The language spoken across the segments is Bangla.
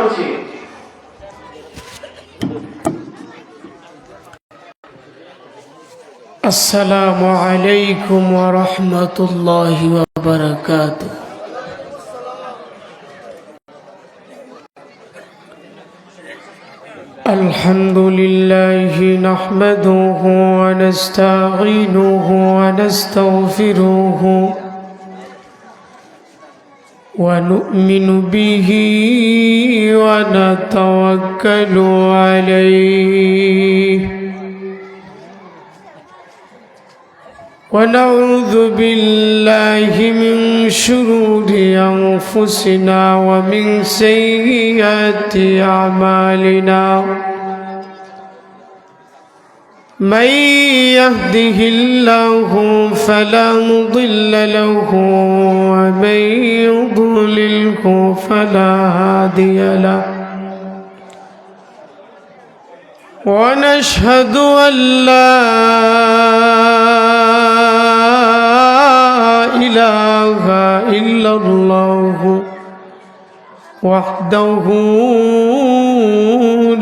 করছি। আসসালামু আলাইকুম ওয়া রাহমাতুল্লাহি ওয়া বারাকাতুহু। আলহামদুলিল্লাহি নাহমাদুহু ওয়া নাস্তাঈনুহু ওয়া নাস্তাগফিরুহু ওয়া নু'মিনু বিহি ওয়া নাতাওয়াক্কালু আলাইহি ونعوذ بالله من شرور أنفسنا ومن سيئات أعمالنا من يهده الله فلا مضل له ومن يضلله فلا هادي له ونشهد أن لا إله إلا الله وحده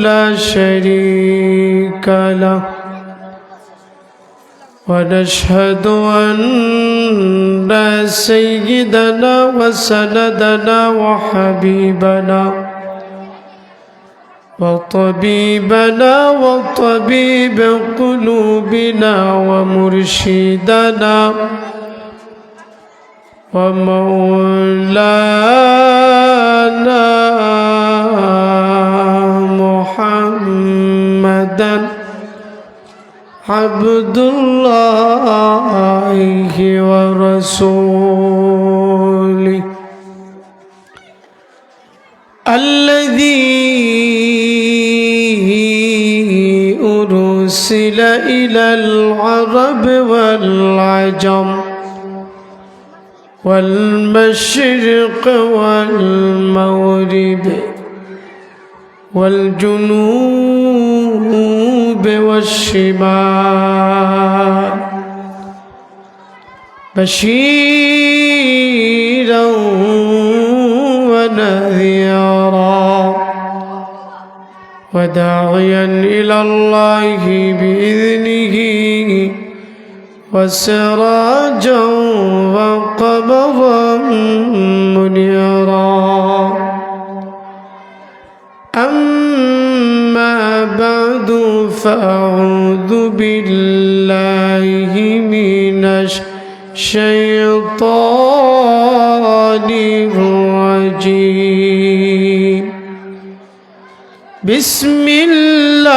لا شريك له ونشهد أن سيدنا وسندنا وحبيبنا وطبيبنا وطبيب قلوبنا ومرشدنا ومولانا محمدا عبد الله ورسوله الذي أرسل إلى العرب والعجم والمشرق والمغرب والجنوب والشمال بشيرا ونذيرا وداعيا إلى الله بإذنه وسراجا وقمرا منيرا أما بعد فأعوذ بالله من الشيطان الرجيم بسم الله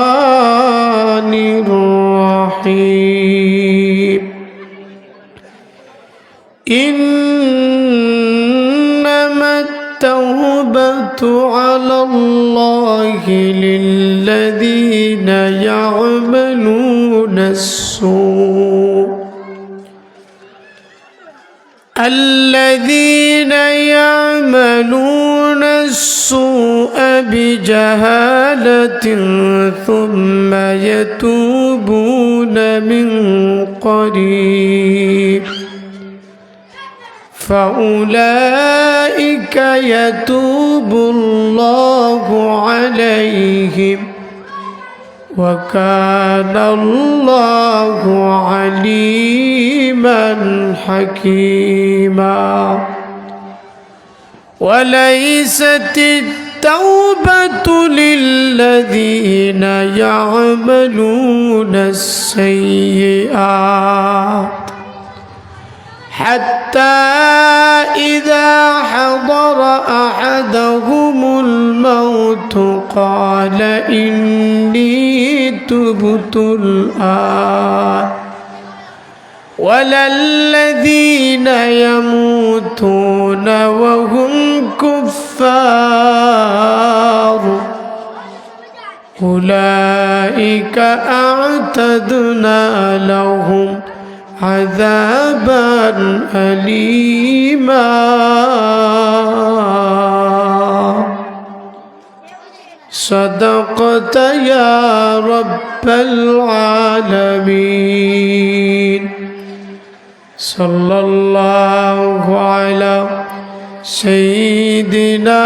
الرحمن الرحيم إنما التوبة على الله للذين يعملون السوء بجهالة ثم يتوبون من قريب فأولئك يتوب الله عليهم وكان الله عليما حكيما وليست التوبة للذين يعملون السيئات حتى إذا حضر أحدهم الموت قال إني تبت الآن ولا الذين يموتون وهم كفار أولئك أعتدنا لهم عذابا أليما صدقت يا رب العالمين সাল্লাল্লাহু আলা সাইয়্যিদিনা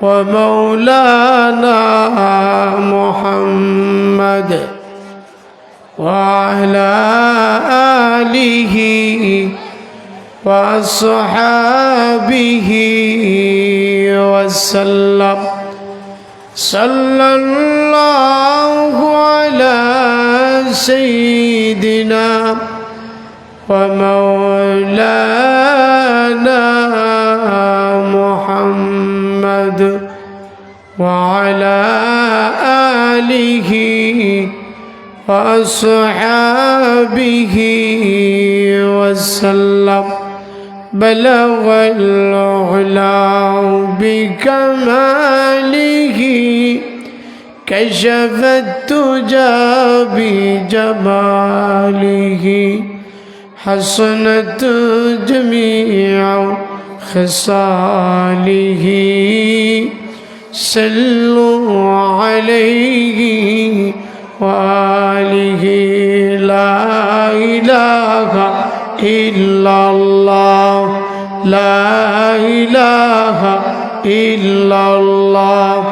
ওয়া মাওলানা মুহাম্মদ ওয়া আলা আলিহি ওয়া আসহাবিহি ওয়া সাল্লাম সাল্লাল্লাহু আলা সাইয়্যিদিনা ওয়া মাওলানা মুহাম্মদ ওয়া আলা আলিহি ওয়া আসহাবিহি ওয়া সাল্লাম بلغ العلا بكماله كشف الدجى بجماله حسنت جميع خصاله صلوا عليه وآله لا إله إلا الله لا إله إلا الله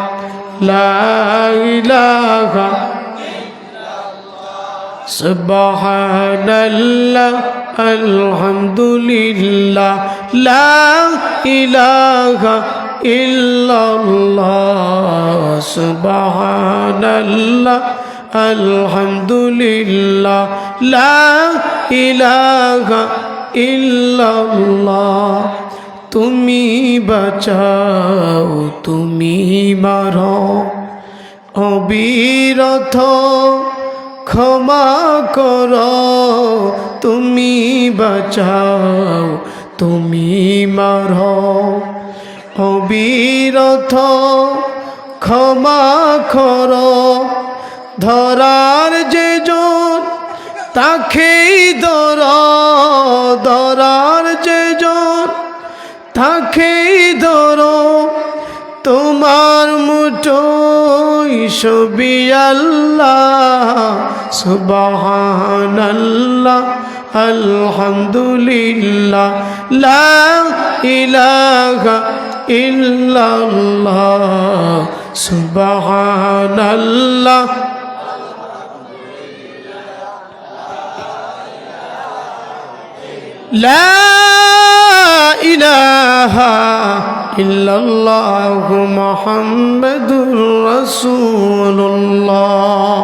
لا إله سبحان الله الحمد لله لا إله إلا الله سبحان الله الحمد لله لا إله إلا الله তুমি বাঁচাও তুমি মারো অবিরত ক্ষমা করো তুমি বাঁচাও তুমি মারো অবিরত ক্ষমা করো ধরার যে জন তাকেই ধরার যে জন তাকেই ধরো তোমার মুঠোয় সবই আল্লাহ সুবহানাল্লাহ আলহামদুলিল্লাহ লা ইলাহা ইল্লাল্লাহ সুবহানাল্লাহ لا إله إلا الله محمد رسول الله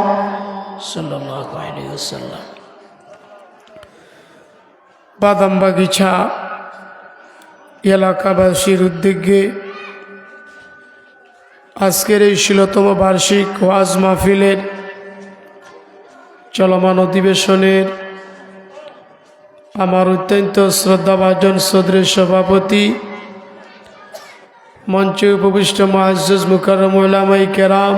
صلى الله عليه وسلم বাদাম বাগিচা এলাকাবাসীর উদ্যোগে আজকের এই ১৬তম বার্ষিক ওয়াজ মাহফিলের চলমান অধিবেশনের আমার অত্যন্ত শ্রদ্ধাভাজন সদরের সভাপতি মঞ্চে উপবিষ্ট মুআজ্জাজ মুকাররম উলামায়ে কেরাম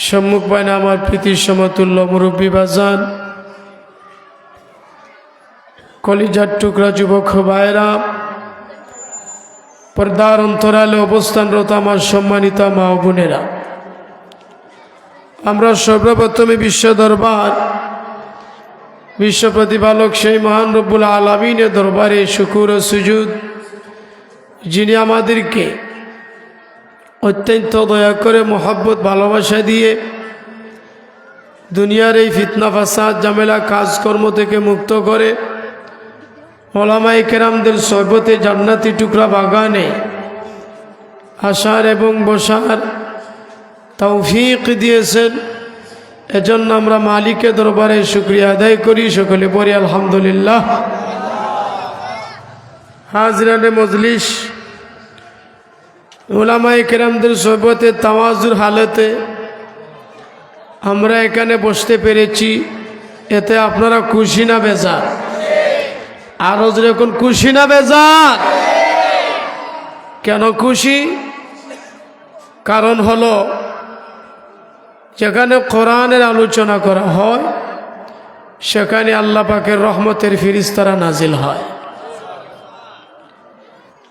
সম্মুখ বাইনা আমার প্রীতির সমতুল্য মুরব্বী বাজান কলিজার টুকরা যুবক ভাইরা পর্দার অন্তরালে অবস্থানরত আমার সম্মানিত মা ও বোনেরা আমরা সর্বপ্রথমে বিশ্ব দরবার বিশ্ব প্রতিপালক সেই মহান রব্বুল আলামিনের দরবারে শুকর ও সুজুদ যিনি আমাদেরকে অত্যন্ত দয়া করে মহব্বত ভালোবাসা দিয়ে দুনিয়ার এই ফিতনা ফাসাদ ঝামেলা কাজকর্ম থেকে মুক্ত করে ওলামায়ে কেরামদের সোহবতে জান্নাতি টুকরা বাগানে আসার এবং বসার তৌফিক দিয়েছেন এজন্য আমরা মালিকের দরবারে শুকরিয়া আদায় করি সকলে পড়ি আলহামদুলিল্লাহ হাজরানে মজলিস উলামায়ে কেরামদের সোহবতে তাওয়াজুর হালতে আমরা এখানে বসতে পেরেছি এতে আপনারা খুশি না বেজার আরো যখন খুশি না বেজার কেন খুশি কারণ হলো যেখানে কোরআনের আলোচনা করা হয় সেখানে আল্লাহ পাকের রহমতের ফেরেশতারা নাজিল হয়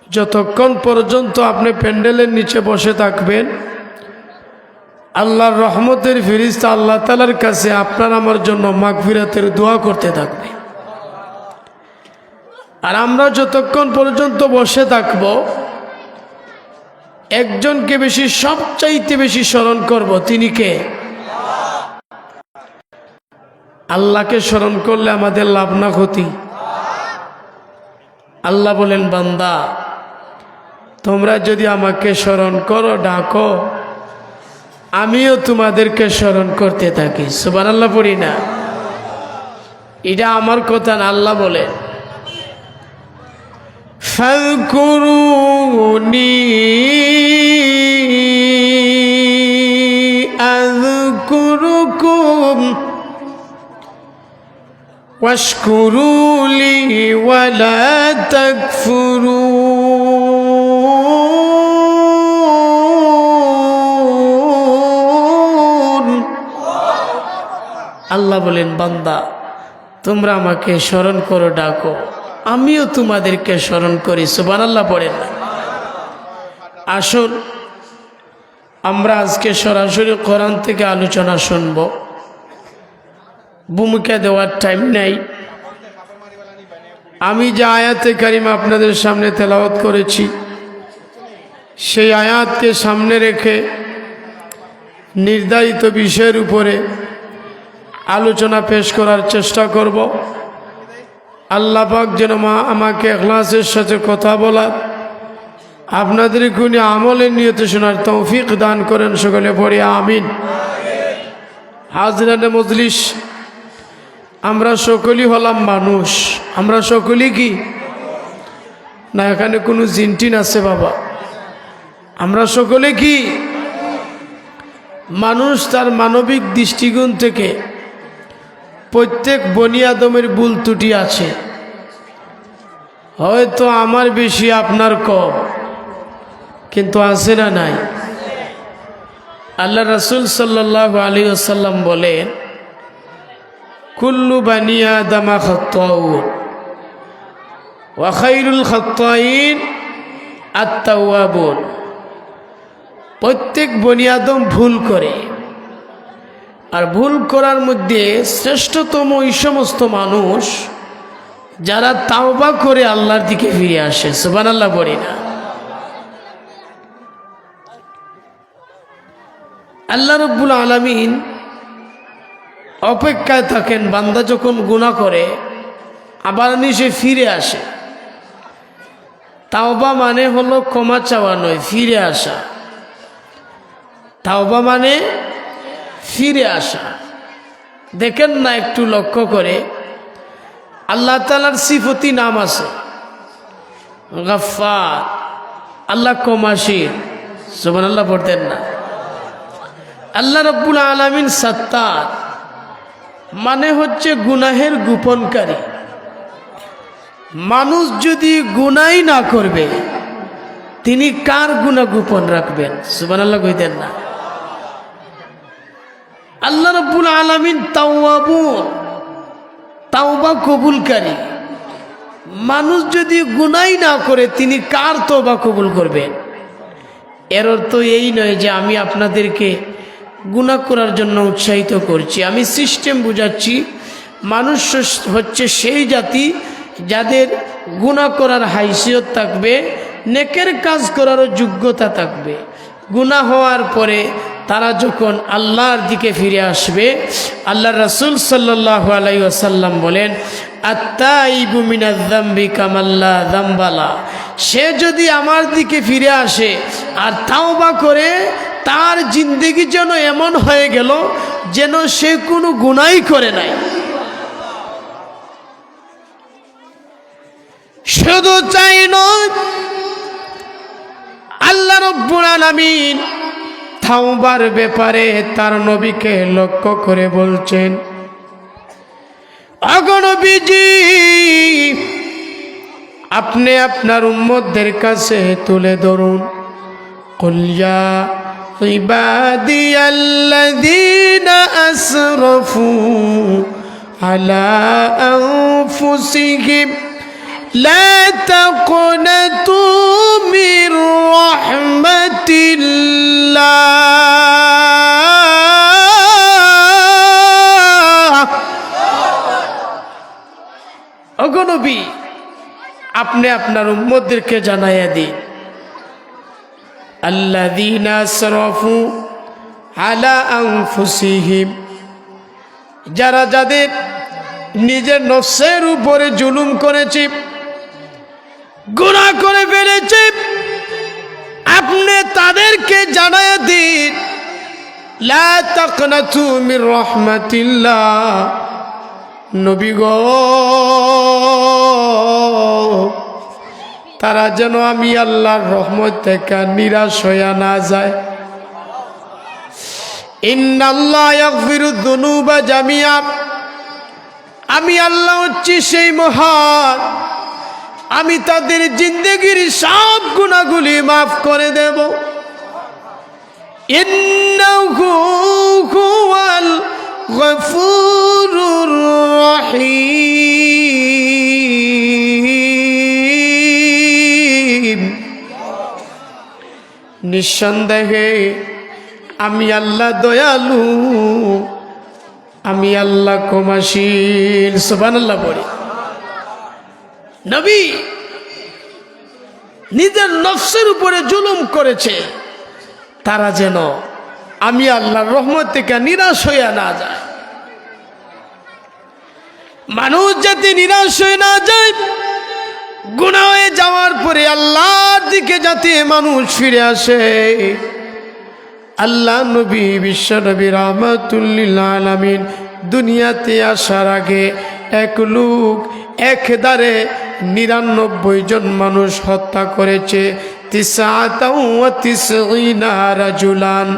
যতক্ষণ পর্যন্ত আপনি প্যান্ডেলের নিচে বসে থাকবেন আল্লাহর রহমতের ফেরেশতা আল্লাহ তাআলার কাছে আপনার আমার জন্য মাগফিরাতের দোয়া করতে থাকবে। আর আমরা যতক্ষণ পর্যন্ত বসে থাকব একজনকে বেশি, সবচাইতে বেশি স্মরণ করব, তিনি কে? আল্লাহকে স্মরণ করলে আমাদের লাভ না ক্ষতি? আল্লাহ বলেন, বান্দা তোমরা যদি আমাকে স্মরণ করো, ডাকো, আমিও তোমাদেরকে স্মরণ করতে থাকি। সুবহানাল্লাহ পড়ি না? এটা আমার কথা না, আল্লাহ বলেন ফাযকুরুনি আযকুরুকুম ওয়াশকুরু লি ওয়ালা তাকফুরুন। আল্লাহ বলেন, বান্দা তোমরা আমাকে স্মরণ করো, ডাকো, আমিও তোমাদেরকে স্মরণ করি। সুবহানাল্লাহ পড়েন না? আসুন আমরা আজকে সরাসরি কোরআন থেকে আলোচনা শুনব। ভূমিকা দেওয়ার টাইম নাই। আমি যে আয়াতে কারিমা আপনাদের সামনে তেলাওয়াত করেছি সেই আয়াতকে সামনে রেখে নির্ধারিত বিষয়ের উপরে আলোচনা পেশ করার চেষ্টা করব। আল্লাহ পাক যেন আমাকে ইখলাসের সাথে কথা বলার, আপনাদের গুণে আমলের নিয়তে শোনার তৌফিক দান করেন। সকলে পড়ি আমিন। হাজরানে মজলিস, আমরা সকলেই হলাম মানুষ। আমরা সকলেই কি না? এখানে কোনো জিনটিন আছে বাবা? আমরা সকলে কি মানুষ? তার মানবিক দৃষ্টিকোণ থেকে প্রত্যেক বনি আদমের ভুল ত্রুটি আছে। হয়তো আমার বেশি, আপনার কম, কিন্তু আছে না নাই? আল্লাহ রাসূল সাল্লাল্লাহু আলাইহি ওয়াসাল্লাম বলেন, কুল্লু বানি আদম খাত্তাউন ওয়া খায়রুল খাত্তাইন আত-তাওয়াবুন। প্রত্যেক বনি আদম ভুল করে, আর ভুল করার মধ্যে শ্রেষ্ঠতম ওই সমস্ত মানুষ যারা তাওবা করে আল্লাহর দিকে ফিরে আসে। সুবহানাল্লাহ পড়ি না? আল্লাহ রাব্বুল আলামিন অপেক্ষায় থাকেন বান্দা যখন গুনাহ করে আবার সে ফিরে আসে। তাওবা মানে হলো ক্ষমা চাওয়া নয়, ফিরে আসা। তাওবা মানে ফিরে আসা। দেখেন না, একটু লক্ষ্য করে আল্লাহ তাআলার সিফতি নাম আছে গফফার, আল্লাহ ক্ষমাশীল। সুবহানাল্লাহ পড়তেন না? আল্লাহ রাব্বুল আলামিন সাত্তার, মানে হচ্ছে গুনাহের গোপনকারী। মানুষ যদি গুনাই না করবে, তিনি কার গুনাহ গোপন রাখবেন? সুবহানাল্লাহ কইতেন না? আল্লাহ রাব্বুল আলামিন তাওয়াবুন, তাওবা কবুলকারী। মানুষ যদি গুনাই না করে, তিনি কার তওবা কবুল করবেন? এর অর্থ এই নয় যে আমি আপনাদেরকে গুনাহ করার জন্য উৎসাহিত করছি। আমি সিস্টেম বুঝাচ্ছি। মানুষ হচ্ছে সেই জাতি যাদের গুনাহ করার হাইসিয়ত থাকবে, নেকের কাজ করারও যোগ্যতা থাকবে। গুনাহ হওয়ার পরে তারা যখন আল্লাহর দিকে ফিরে আসবে, আল্লাহ রাসূল সাল্লাল্লাহু আলাইহি ওয়াসাল্লাম বলেন, আত-তাইবু মিনাজ যামবি কামাল্লা যামবালা। সে যদি আমার দিকে ফিরে আসে আর তাওবা করে, তার জিন্দেগি যেন এমন হয়ে গেল যেন সে কোনো গুনাহ করে নাই। শুধু চাই নয়, আল্লাহ রাব্বুল আলামিন তাওবার ব্যাপারে তার নবীকে লক্ষ্য করে বলছেন, ওগো নবীজি, আপনি আপনার উম্মতদের কাছে তুলে ধরুন, কুল ইয়া ইবাদিয়াল্লাযীনা আসরাফু আলা আনফুসিহিম لا تقنطوا من رحمة الله নবী আপনি আপনার উম্মতদেরকে জানাইয়া দিন আল্লাযীনা আসরাফু আলা আনফুসিহিম, যারা যাদের নিজের নফসের উপরে জুলুম করেছে, গুনাহ করে ফেলেছে, আপনি তাদেরকে জানাইয়া দিন লা তাকনাতু মির রাহমাতিল্লাহ, নবী গো তারা যেন আমি আল্লাহর রহমত থেকে নিরাশ হইয়া না যায়। ইন্নাল্লাহ ইয়াগফিরুয যুনুবা জামিআ, আমি আল্লাহ হচ্ছি সেই মহান, আমি তাদের জিন্দেগির সব গুনাহগুলি মাফ করে দেব। ইন্নাহু হুয়াল গফুরুর রহিম, নিঃসন্দেহে আমি আল্লাহ দয়ালু, আমি আল্লাহ ক্ষমাশীল। সুবহানাল্লাহ বলি। নবী নিজের নফসের উপরে জুলুম করেছে, তারা যেন আমি আল্লাহর রহমত থেকে নিরাশ হইয়া না যায়। মানুষ যাতে নিরাশ হয়ে না যায়, গুনাহ হয়ে যাওয়ার পরে আল্লাহর দিকে যাতে মানুষ ফিরে আসে। আল্লাহ নবী বিশ্ব নবী রাহমাতুল লিল আলামিন দুনিয়াতে আসার আগে এক লোক একদারে 99 জন মানুষ হত্যা করেছে। 99 রাজুলান।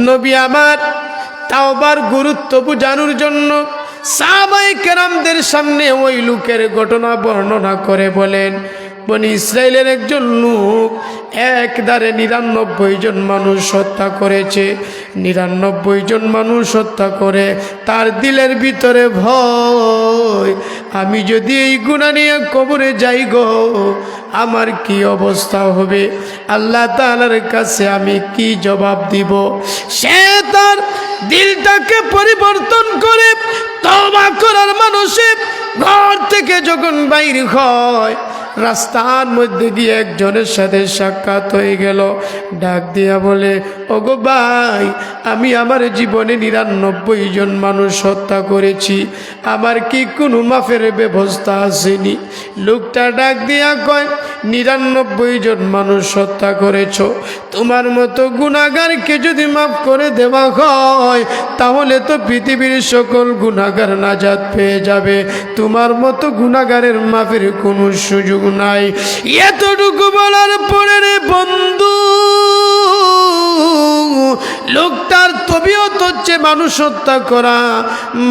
নবী আমার তাওবার গুরুত্ব বোঝানোর জন্য সাহাবায়ে কেরামদের সামনে ওই লোকের ঘটনা বর্ণনা করে বলেন, বনি ইসরায়েলের একজন লোক একদারে 99 জন মানুষ হত্যা করেছে। 99 জন মানুষ হত্যা করে তার দিলের ভিতরে ভয়, আমি যদি এই গুনাহ নিয়ে কবরে যাই গো, আমার কি অবস্থা হবে, আল্লাহ তাআলার কাছে আমি কি জবাব দিব। সে তার দিলটাকে পরিবর্তন করে তওবা করার মানুষে ঘর থেকে যখন বাইর হয়, রাস্তার মধ্যে গিয়ে একজনের সাথে সাক্ষাৎ হয়ে গেল। ডাক দিয়া বলে, ওগো ভাই, আমি আমার জীবনে 99 জন মানুষ হত্যা করেছি, আমার কি কোনো মাফের ব্যবস্থা আসেনি? লোকটা ডাক দিয়া কয়, 99 জন মানুষ হত্যা করেছ, তোমার মতো গুনাহগারকে যদি মাফ করে দেওয়া হয়, তাহলে তো পৃথিবীর সকল গুনাহগার নাজাত পেয়ে যাবে, তোমার মতো গুনাহগারের মাফের কোনো সুযোগ নাই। এতটুকু বলার পরে রে বন্ধু, লোকটার তবিয়ত হচ্ছে মানুষ হত্যা করা।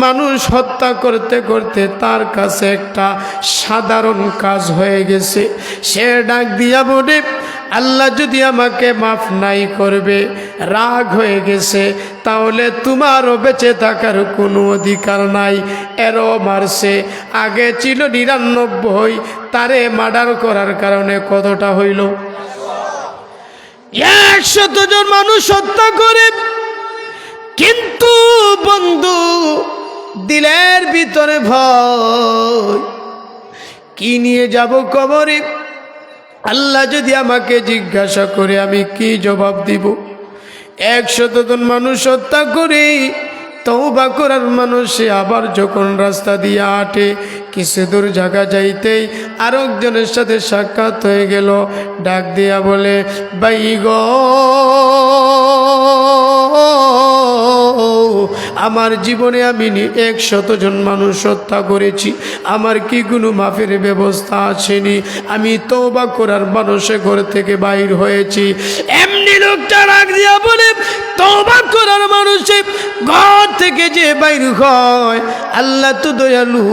মানুষ হত্যা করতে করতে তার কাছে একটা সাধারণ কাজ হয়ে গেছে। সে ডাক দিয়া বলে, আল্লাহ যদি আমাকে মাফ নাই করবে, রাগ হয়ে গেছে, তাহলে তোমারও বেঁচে থাকার কোনো অধিকার নাই। এরও মারছে, আগে ছিল 99, তারে মার্ডার করার কারণে কতটা হইল? 100 জন মানুষ হত্যা করে। কিন্তু বন্ধু, দিলের ভিতরে ভয়, কি নিয়ে যাব কবরে? আল্লাহ যদি আমাকে জিজ্ঞাসা করে আমি কি জবাব দিব? 100 জন মানুষ হত্যা করে তওবা করার মানুষে আবার যখন রাস্তা দিয়ে হাঁটে, কিছু দূর জায়গা যাইতেই আরেকজনের সাথে সাক্ষাৎ হয়ে গেল। ডাক দিয়া বলে, ভাই গো, আমার জীবনে আমি 100 জন মানুষ হত্যা করেছি, আমার কি কোনো মাফের ব্যবস্থা আসেনি? আমি তওবা করার মানুষে ঘর থেকে বাইর হয়েছি। এমনি লোকটা রাগ দিয়া বলে, তওবা করার মানুষে ঘর থেকে যে বাইর হয়, আল্লাহ তো দয়ালু,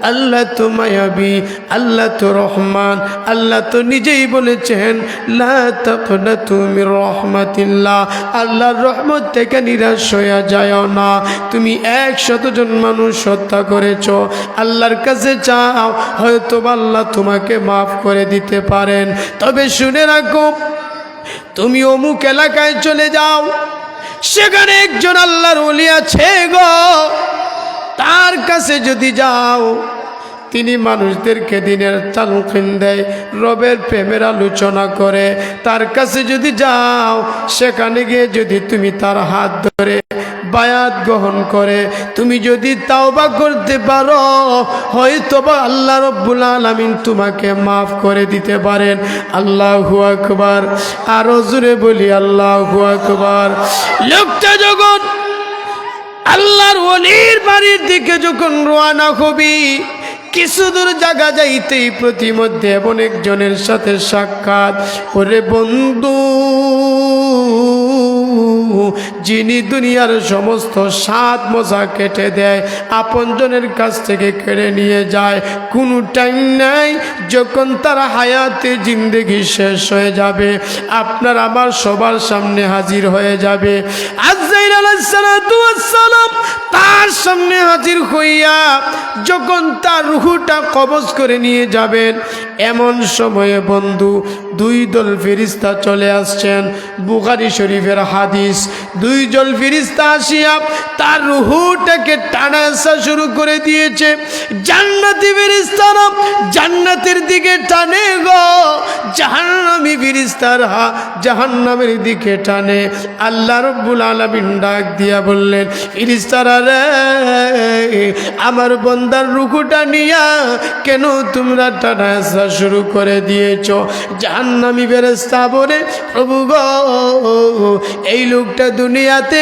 আল্লাহ তো মায়াবী, আল্লাহ তো রহমান, আল্লাহ তো নিজেই বলেছেন, লা তাকনাতু মির রাহমাতিল্লাহ, আল্লাহর রহমত থেকে নিরাশ হয়ে যায় না। তুমি 100 জন মানুষ হত্যা করেছ, আল্লাহর কাছে চাও, হয়তো আল্লাহ তোমাকে মাফ করে দিতে পারেন। তবে শুনে রাখো, তুমি অমুক এলাকায় চলে যাও, সেখানে একজন আল্লাহর ওলি আছে গো, তার কাছে যদি যাও, তিনি মানুষদেরকে দিনের তালকিন দেয়, রবের প্রেমের আলোচনা করে। তার কাছে যদি যাও, সেখানে গিয়ে যদি তুমি তার হাত ধরে বায়াত গ্রহণ করে তুমি যদি তাওবা করতে পারো, হয়তোবা আল্লাহ রব্বুল আলামিন তোমাকে মাফ করে দিতে পারেন। আল্লাহু আকবার। আরো জোরে বলি আল্লাহু আকবার। লোকটা যখন আল্লাহর ওলির বাড়ির দিকে যখন রওনা হবি, কিছু দূর জায়গা যাইতেই প্রতিমধ্যে এমন একজনের সাথে সাক্ষাৎ। ওরে বন্ধু, যিনি দুনিয়ার সমস্ত স্বাদ মজা কেটে দেয়, আপনজনের কাছ থেকে কেড়ে নিয়ে যায়, কোনো টাইম নাই। যখন তার হায়াতে জিন্দেগি শেষ হয়ে যাবে, আপনার আমার সবার সামনে হাজির হয়ে যাবে। আজরাইল আলাইহিস সালাতু ওয়াস সালাম তার সামনে হাজির হইয়া যখন তার রূহটা কবজ করে নিয়ে যাবেন, এমন সময়ে বন্ধু দুই দল ফেরেশতা চলে আসছেন। বুখারী শরীফের হাদিস। দুই দল ফেরেশতা আসিয়া তার রূহটাকে টানা আসা শুরু করে দিয়েছে। জান্নাতি ফেরেশতারা জান্নাতের দিকে টানে গো, জাহান্নামী ফেরেশতারা জাহান্নামের দিকে টানে। আল্লাহ রাব্বুল আলামিন ডাক দিয়া বললেন, ফেরেশতারা রে, আমার বান্দার রূহটা নিয়া কেন তোমরা টানা আসা শুরু করে দিয়েছো? জাহান্নামী ফেরেশতা বলে, প্রভু গো, এই লোকটা দুনিয়াতে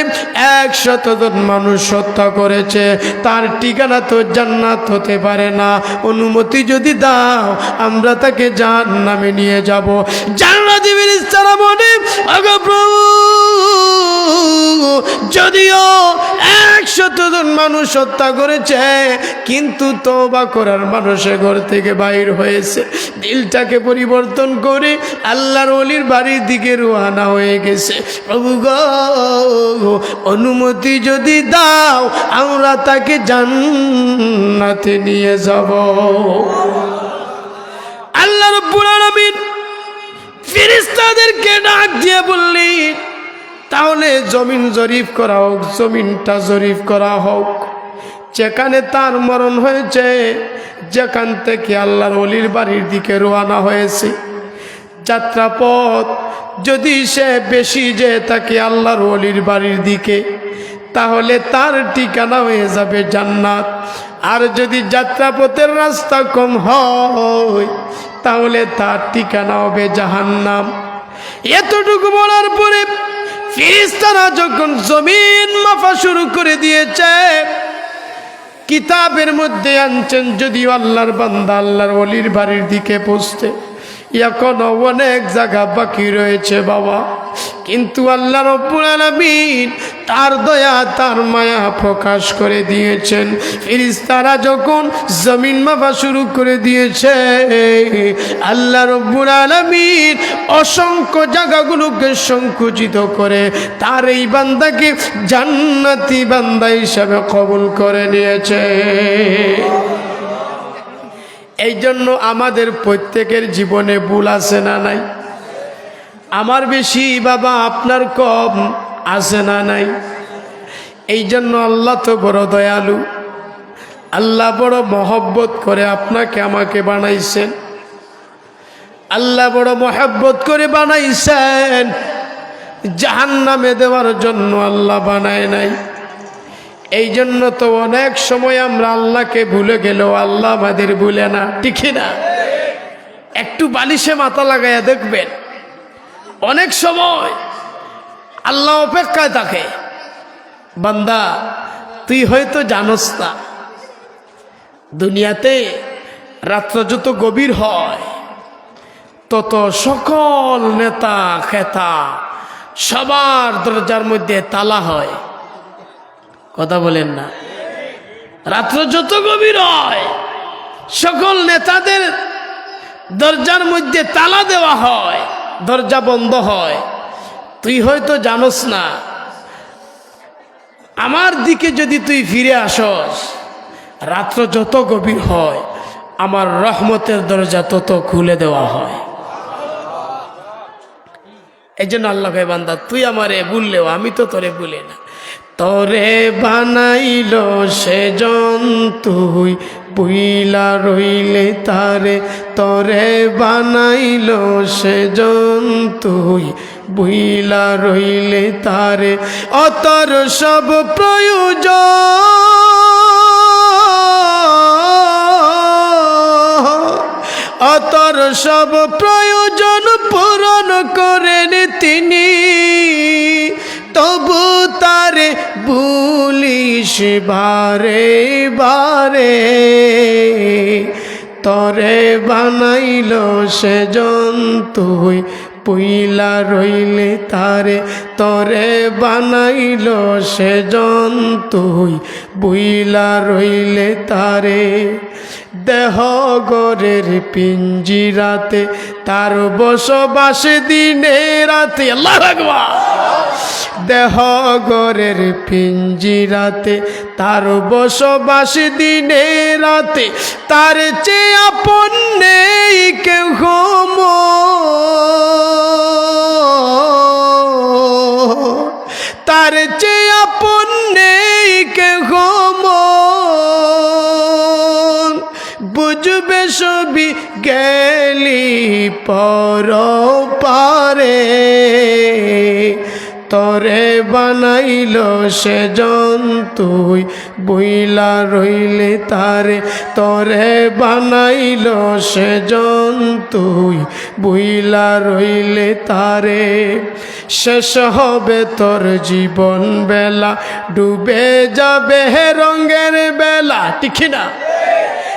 100 জন মানুষ হত্যা করেছে, তার ঠিকানা তো জান্নাত হতে পারে না। অনুমতি যদি দাও, আমরা তাকে জাহান্নামে নিয়ে যাব। জান্নাতি ফেরেশতারা বলে, ওগো প্রভু, যদিও 100 জন মানুষ হত্যা করেছে, কিন্তু তওবা করার মানুষের ঘর থেকে বাইর হয়েছে, দিলটাকে পরিবর্তন করে আল্লাহর ওলির বাড়ির দিকে রওনা হয়ে গেছে। প্রভু গো, অনুমতি যদি দাও, আমরা তাকে জান্নাতে নিয়ে যাব। আল্লাহ রাব্বুল আলামিন ফেরেশতাদেরকে ডাক দিয়ে বললেন, তাহলে জমিন জরিপ করা হোক, জমিনটা জরিপ করা হোক। যেখানে তার মরণ হয়েছে, যেখান থেকে আল্লাহর ওলির বাড়ির দিকে রওনা হয়েছে, যাত্রাপথ যদি সে বেশি যে থাকে আল্লাহর ওলির বাড়ির দিকে, তাহলে তার ঠিকানা হয়ে যাবে জান্নাত। আর যদি যাত্রাপথের রাস্তা কম হয়, তাহলে তার ঠিকানা হবে জাহান্নাম। এতটুকু বলার পরে ফেরেশতারা যখন জমিন মাপা শুরু করে দিয়েছে, কিতাবের মধ্যে আনছেন যদিও আল্লাহর বান্দা আল্লাহর ওলির বাড়ির দিকে পৌঁছতে এখনো অনেক জায়গা বাকি রয়েছে বাবা। কিন্তু আল্লাহ রাব্বুল আলামিন তার দয়া তার মায়া প্রকাশ করে দিয়েছেন। ফেরেশতারা যখন জমিন মাপা শুরু করে দিয়েছে, আল্লাহ রাব্বুল আলামিন অসংখ্য জায়গাগুলোকে সংকুচিত করে তার এই বান্দাকে জান্নাতি বান্দা হিসাবে কবুল করে নিয়েছে। এই জন্য আমাদের প্রত্যেকের জীবনে ভুল আছে না নাই? আমার বেশি বাবা, আপনার কম আছে না নাই? এই জন্য আল্লাহ তো বড় দয়ালু, আল্লাহ বড় মহব্বত করে আপনাকে আমাকে বানাইছেন। আল্লাহ বড় মহব্বত করে বানাইছেন, জাহান্নামে দেওয়ার জন্য আল্লাহ বানায় নাই। এই জন্য তো অনেক সময় আমরা আল্লাহকে ভুলে গেলেও আল্লাহ আমাদের ভুলে না, ঠিক না? একটু বালিশে মাথা লাগাইয়া দেখবেন, অনেক সময় আল্লাহ অপেক্ষায় থাকে, বান্দা তুই হয়তো জানোস না, দুনিয়াতে রাত্র যত গভীর হয় তত সকল নেতা খেতা সবার দরজার মধ্যে তালা হয়। কথা বলেন না? রাত্র যত গভীর হয় সকল নেতাদের দরজার মধ্যে তালা দেওয়া হয়, দরজা বন্ধ হয়। তুই হয়তো জানোস না, আমার দিকে যদি তুই ফিরে আসস, রাত্র যত গভীর হয় আমার রহমতের দরজা তত খুলে দেওয়া হয়। এই জন্য আল্লাহ কয়, বান্দা তুই আমারে ভুললেও আমি তো তোরে ভুলে না। তোরে বানাইল সেজন তুই বুইলা রইলে তারে তরে বানাইল সেজন তুই বুইলা রইলে তারে অতর সব প্রয়োজন অতর সব প্রয়োজন পূরণ করেন তিনি তবু তারে ভুলিস বারে বারে তরে বানাইল সেজন তুই পুইলা রইলে তারে তরে বানাইল সেজন তুই বুইলা রইলে তারে দেহ গরের পিঞ্জিরাতে তার বসবাস দিনে রাতে আল্লাহু আকবার দেহ গরের পিঞ্জিরাতে তার বসবাস দিনে রাতে তার চেয়ে আপন নেই কেউ তার চেয়ে আপন নেই কেহ বুঝবে সবই গেলি পর পারে তরে বানাইল সেজন তুই বুইলা রইলে তারে তরে বানাইল সেজন তুই বুইলা রইলে তারে শেষ হবে তোর জীবন বেলা ডুবে যাবে রঙের বেলা ঠিক না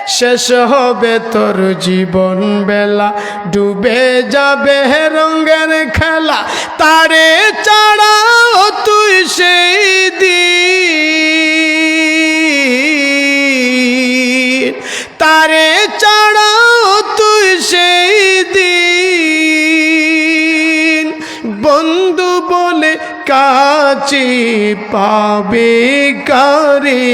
শেষ হবে তোর জীবন বেলা ডুবে যাবে রঙের খেলা তারে ছাড়াও তুই সেই দিন তারে ছাড়াও তুই সেই দিন বন্ধু বলে কাছে পাবে কারে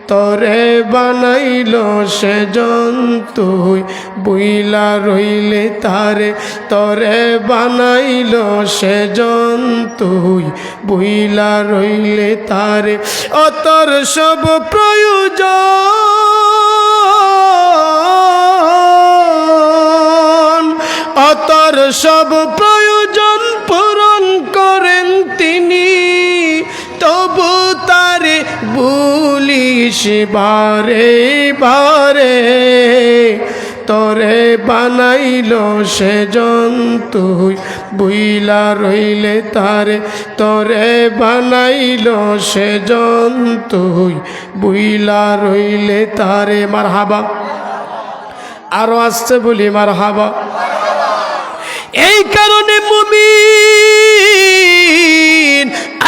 তরে বানাইল সেজন তুই বুইলা রইলে তারে তরে বানাইল সেজন তুই বুইলা রইলে তারে অতর সব প্রয়োজন অতর সব প্রয়োজন পূরণ করেন তিনি তবু তারে ভুলিস বারে বারে তরে বানাইল সেজন তুই বুইলা রইলে তারে তরে বানাইল সেজন তুই বুইলা রইলে তারে মারহাবা আরো আসতে বলি মারহাবা এই কারণে মুমিন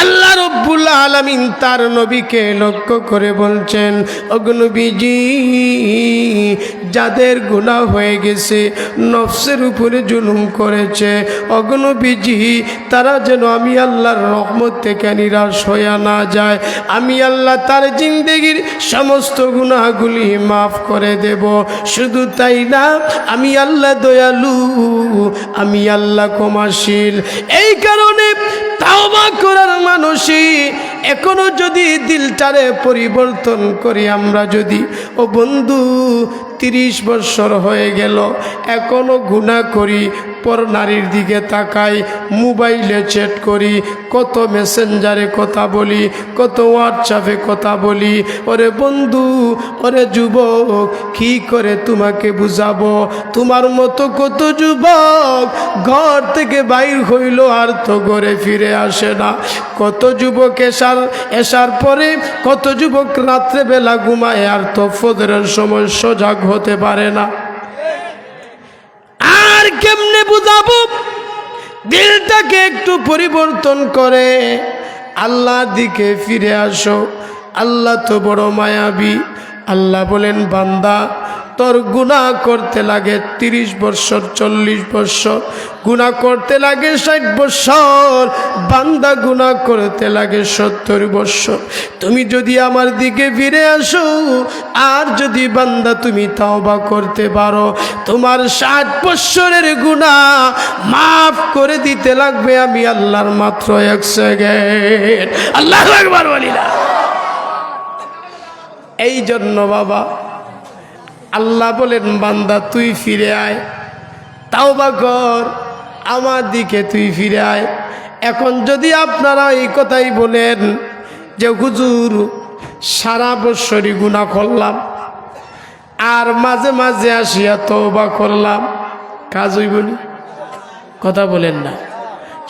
আল্লাহ রব্বুল আলামিন তার নবীকে লক্ষ্য করে বলছেন ওগো নবীজি যাদের গুনাহ হয়ে গেছে নফসের উপরে জুলুম করেছে ওগো নবীজি তারা যেন আমি আল্লাহর রহমত থেকে নিরাশ হয়ে না যায় আমি আল্লাহ তার জিন্দেগির সমস্ত গুনাহগুলি মাফ করে দেব শুধু তাই না আমি আল্লাহ দয়ালু আমি আল্লাহ ক্ষমাশীল এই কারণে তাওবা করার মানুষই এখনো যদি দিলটারে পরিবর্তন করি আমরা যদি ও বন্ধু 30 বছর হয়ে গেল এখনো গুনাহ করি পর নারীর দিকে তাকাই মোবাইলে চ্যাট করি কত মেসেঞ্জারে কথা বলি কত হোয়াটসঅ্যাপে কথা বলি ওরে বন্ধু ওরে যুবক কি করে তোমাকে বুঝাবো তোমার মতো কত যুবক ঘর থেকে বাইর হইল আর তো ঘরে ফিরে আসে না কত যুবক এসার পরে কত যুবক রাত্রেবেলা ঘুমায় আর তো ফজরের সময় সজাগ হতে পারে না আর কেমনে বুঝাবো দিলটাকে একটু পরিবর্তন করে আল্লাহর দিকে ফিরে আসো আল্লাহ তো বড় মায়াবী আল্লাহ বলেন বান্দা তোর গুনাহ করতে লাগে 30 বছর 40 বছর গুনাহ করতে লাগে 60 বছর বান্দা গুনাহ করতে লাগে 70 বছর তুমি যদি আমার দিকে ফিরে আসো আর যদি বান্দা তুমি তওবা করতে পারো তোমার 60 বছরের গুনাহ মাফ করে দিতে লাগবে আমি আল্লাহর মাত্র 1 সেকেন্ড আল্লাহু আকবার বলিলা এই জন্য বাবা আল্লাহ বলেন, বান্দা তুই ফিরে আয়, তাওবা কর, আমার দিকে তুই ফিরে আয়। এখন যদি আপনারা এই কথাই বলেন যে হুজুর সারা বৎসরই গুনাহ করলাম আর মাঝে মাঝে আসিয়া তওবা করলাম, কাজ হইব না? কথা বলেন না।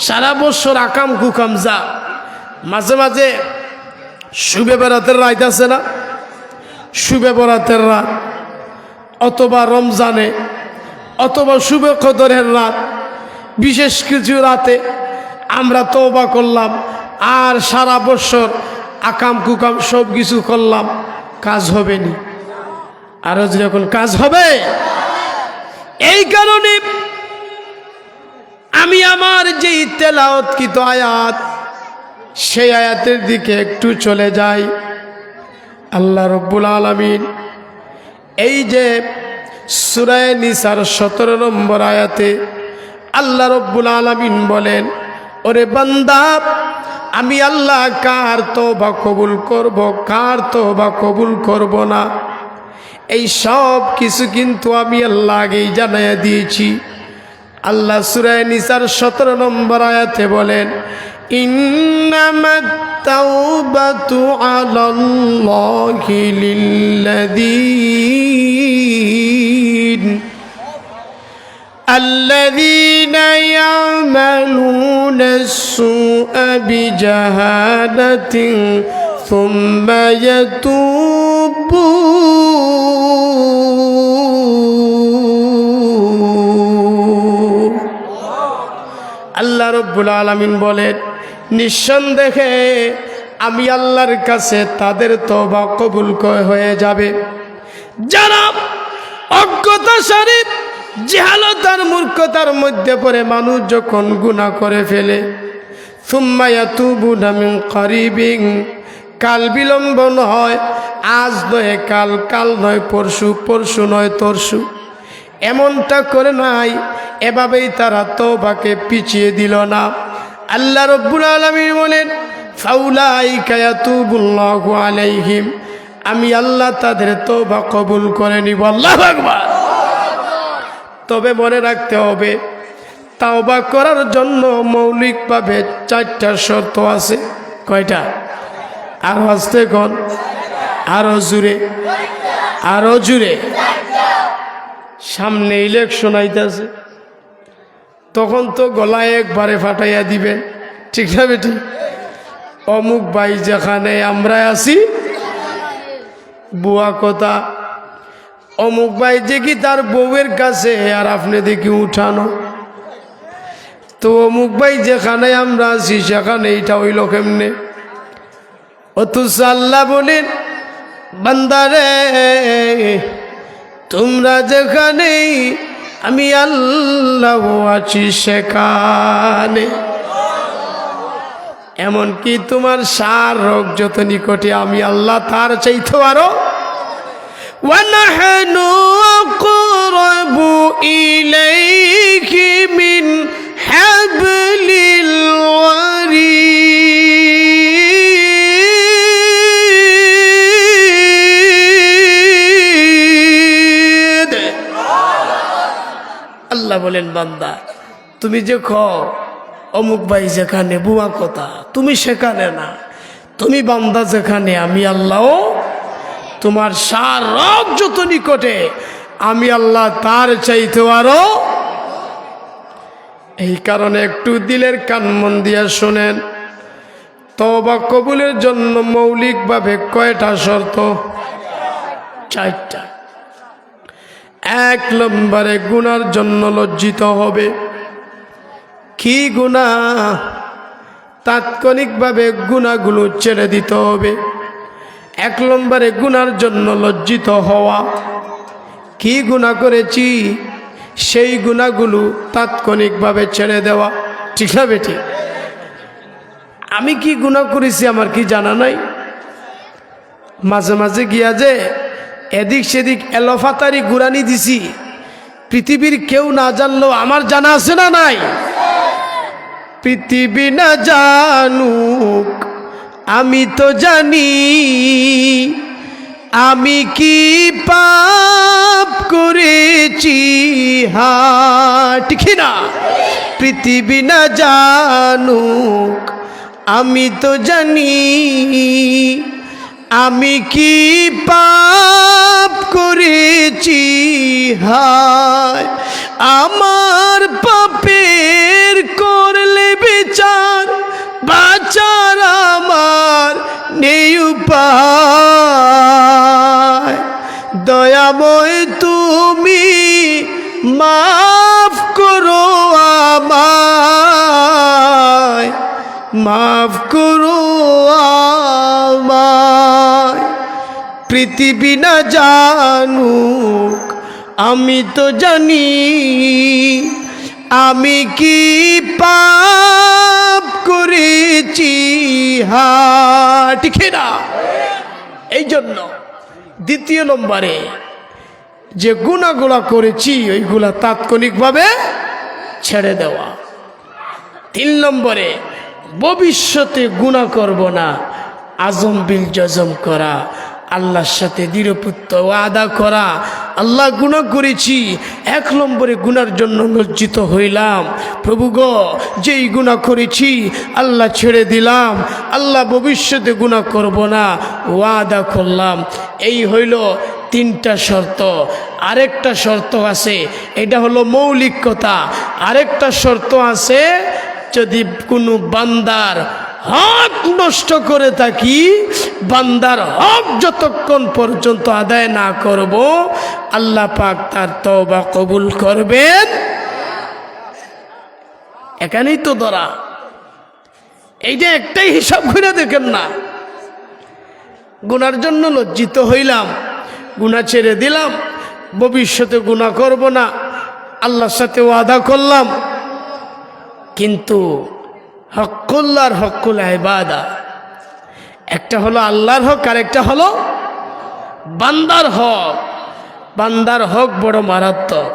সারা বৎসর আকাম কুকাম যা, মাঝে মাঝে শুবে বরাতের রাত আছে না, শুবে বরাতের রাত অথবা রমজানে অথবা শুবে কদরের রাত, বিশেষ কিছু রাতে আমরা তওবা করলাম আর সারা বৎসর আকাম কুকাম সব কিছু করলাম, কাজ হবে নি? আরো যখন কাজ হবে। এই কারণে আমি আমার যে তেলাওয়াতকৃত আয়াত, সেই আয়াতের দিকে একটু চলে যাই। আল্লাহ রব্বুল আলামিন এই যে সূরা নিসার 17 নম্বর আয়াতে আল্লাহ রব্বুল আলামিন বলেন, ওরে বান্দা, আমি আল্লাহ কার তওবা কবুল করব, কার তওবা কবুল করব না, এই সব কিছু কিন্তু আমি আল্লাহ আগেই জানাইয়া দিয়েছি। আল্লাহ সূরা নিসার 17 নম্বর আয়াতে বলেন, ইন্নামাত তাওবাতু আলাল্লাহি الذين يعملون السوء بجهالة ثم يتوبون। আল্লাহ রব্বুল আলামিন বলেন, নিঃসন্দেহে আমি আল্লাহর কাছে তাদের তওবা কবুল হয়ে যাবে যারা অজ্ঞতাসারে জাহালতার মূর্খতার মধ্যে পড়ে মানুষ যখন গুনাহ করে ফেলে, সুম্মা ইয়াতুবুনা মিন কারিবিন, কাল বিলম্ব নয়, আজ নয় কাল, কাল নয় পরশু, পরশু নয় তরশু, এমনটা করে নাই, এভাবেই তারা তওবাকে পিছিয়ে দিল না। আল্লাহ রব্বুল আলামিন বলেন, ফাউলাইকা ইয়াতুবুল্লাহু আলাইহিম, আমি আল্লাহ তাদের তওবা কবুল করে নিব। আল্লাহু আকবার। তবে মনে রাখতে হবে, তাওবা করার জন্য মৌলিকভাবে 4টা শর্ত আছে। কয়টা? আরো আস্তে কোন, আরো জুড়ে, আরো জুড়ে। সামনে ইলেকশন আইতাছে, তখন তো গলায় একবারে ফাটাইয়া দিবেন, ঠিক না বেটি? অমুক ভাই যেখানে আমরা আছি, বুয়া কথা, অমুক ভাই দেখি তার বউয়ের কাছে আর আপনি দেখি উঠানো, তো অমুক ভাই যেখানে আমরা আছি সেখানে এইটা হইল কেমনে? অথচ আল্লাহ বলেন, বান্দারে তোমরা যেখানে আমি আল্লাহ আছি সেখানে, এমনকি তোমার সার রোগ যত নিকটে আমি আল্লাহ তার চাইতে আরো وَنَحْنُ أَقْرَبُ إِلَيْكِ مِنْ حَبْلِ الْوَرِيدِ। আল্লাহ বলেন, বান্দা তুমি যে কও অমুক ভাই যেখানে, বুয়া কথা, তুমি সেখানে না, তুমি বান্দা যেখানে আমি আল্লাহ তোমার সার রোগ যত নিকটে আমি আল্লাহ তার চাইতে আরো। এই কারণে একটু দিলের কান মন দিয়া শোনেন, তওবা কবুলের জন্য মৌলিকভাবে কয়টা শর্ত? 4টা। 1 নম্বরে গুনার জন্য লজ্জিত হবে। কি গুনাহ? তাৎক্ষণিকভাবে গুনাহগুলো ছেড়ে দিতে হবে। 1 নম্বরে গুনার জন্য লজ্জিত হওয়া। কি গুনাহ করেছি সেই গুনাহগুলো তাৎক্ষণিকভাবে ছেড়ে দেওয়া, ঠিক না বেটি? আমি কি গুনাহ করেছি আমার কি জানা নাই? মাঝে মাঝে গিয়া যে এদিক সেদিক এলোফাতারি গুরানি দিছি, পৃথিবীর কেউ না জানলেও আমার জানা আছে না নাই? পৃথিবী না জানুক আমি তো জানি, আমি কি পাপ করেছি ঠিক না? পৃথিবী না জানুক আমি তো জানি, আমি কি পাপ করেছি হায়। আমার পাপের করলে বিচার, বাঁচার আমার নেই উপায়। দয়াময় তুমি মাফ করো আমায়, মাফ করো আমায়। পৃথিবী না জানুক আমি তো জানি, আমি কি পাপ করেছি ঠিক না? এই জন্য দ্বিতীয় নম্বরে যে গুনাহগুলো করেছি ওইগুলা তাৎক্ষণিকভাবে ছেড়ে দেওয়া। 3 নম্বরে ভবিষ্যতে গুনাহ করব না, আজম বিল জজম করা, আল্লাহর সাথে দৃঢ়পুত্র ওয়াদা করা। আল্লাহ গুনাহ করেছি, 1 নম্বরে গুনার জন্য লজ্জিত হইলাম, প্রভু গো যেই গুনাহ করেছি আল্লাহ ছেড়ে দিলাম, আল্লাহ ভবিষ্যতে গুনাহ করব না ওয়াদা করলাম। এই হইল 3টা শর্ত। আরেকটা শর্ত আছে, এটা হলো মৌলিক কথা। আরেকটা শর্ত আছে, যদি কোনো বান্দার হক নষ্ট করে থাকি, বান্দার হক যতক্ষণ পর্যন্ত আদায় না করব আল্লাহ পাক তার তওবা কবুল করবেন। এখানেই তো ধরা। এইটা একটাই হিসাব করে দেখেন না, গুনার জন্য লজ্জিত হইলাম, গুনাহ ছেড়ে দিলাম, ভবিষ্যতে গুনাহ করব না, আল্লাহর সাথে ওয়াদা করলাম। কিন্তু হকুল্লাহর হকুল ইবাদা, একটা হলো আল্লাহর হক আর একটা হলো বান্দার হক। বান্দার হক বড় মারাত্মক।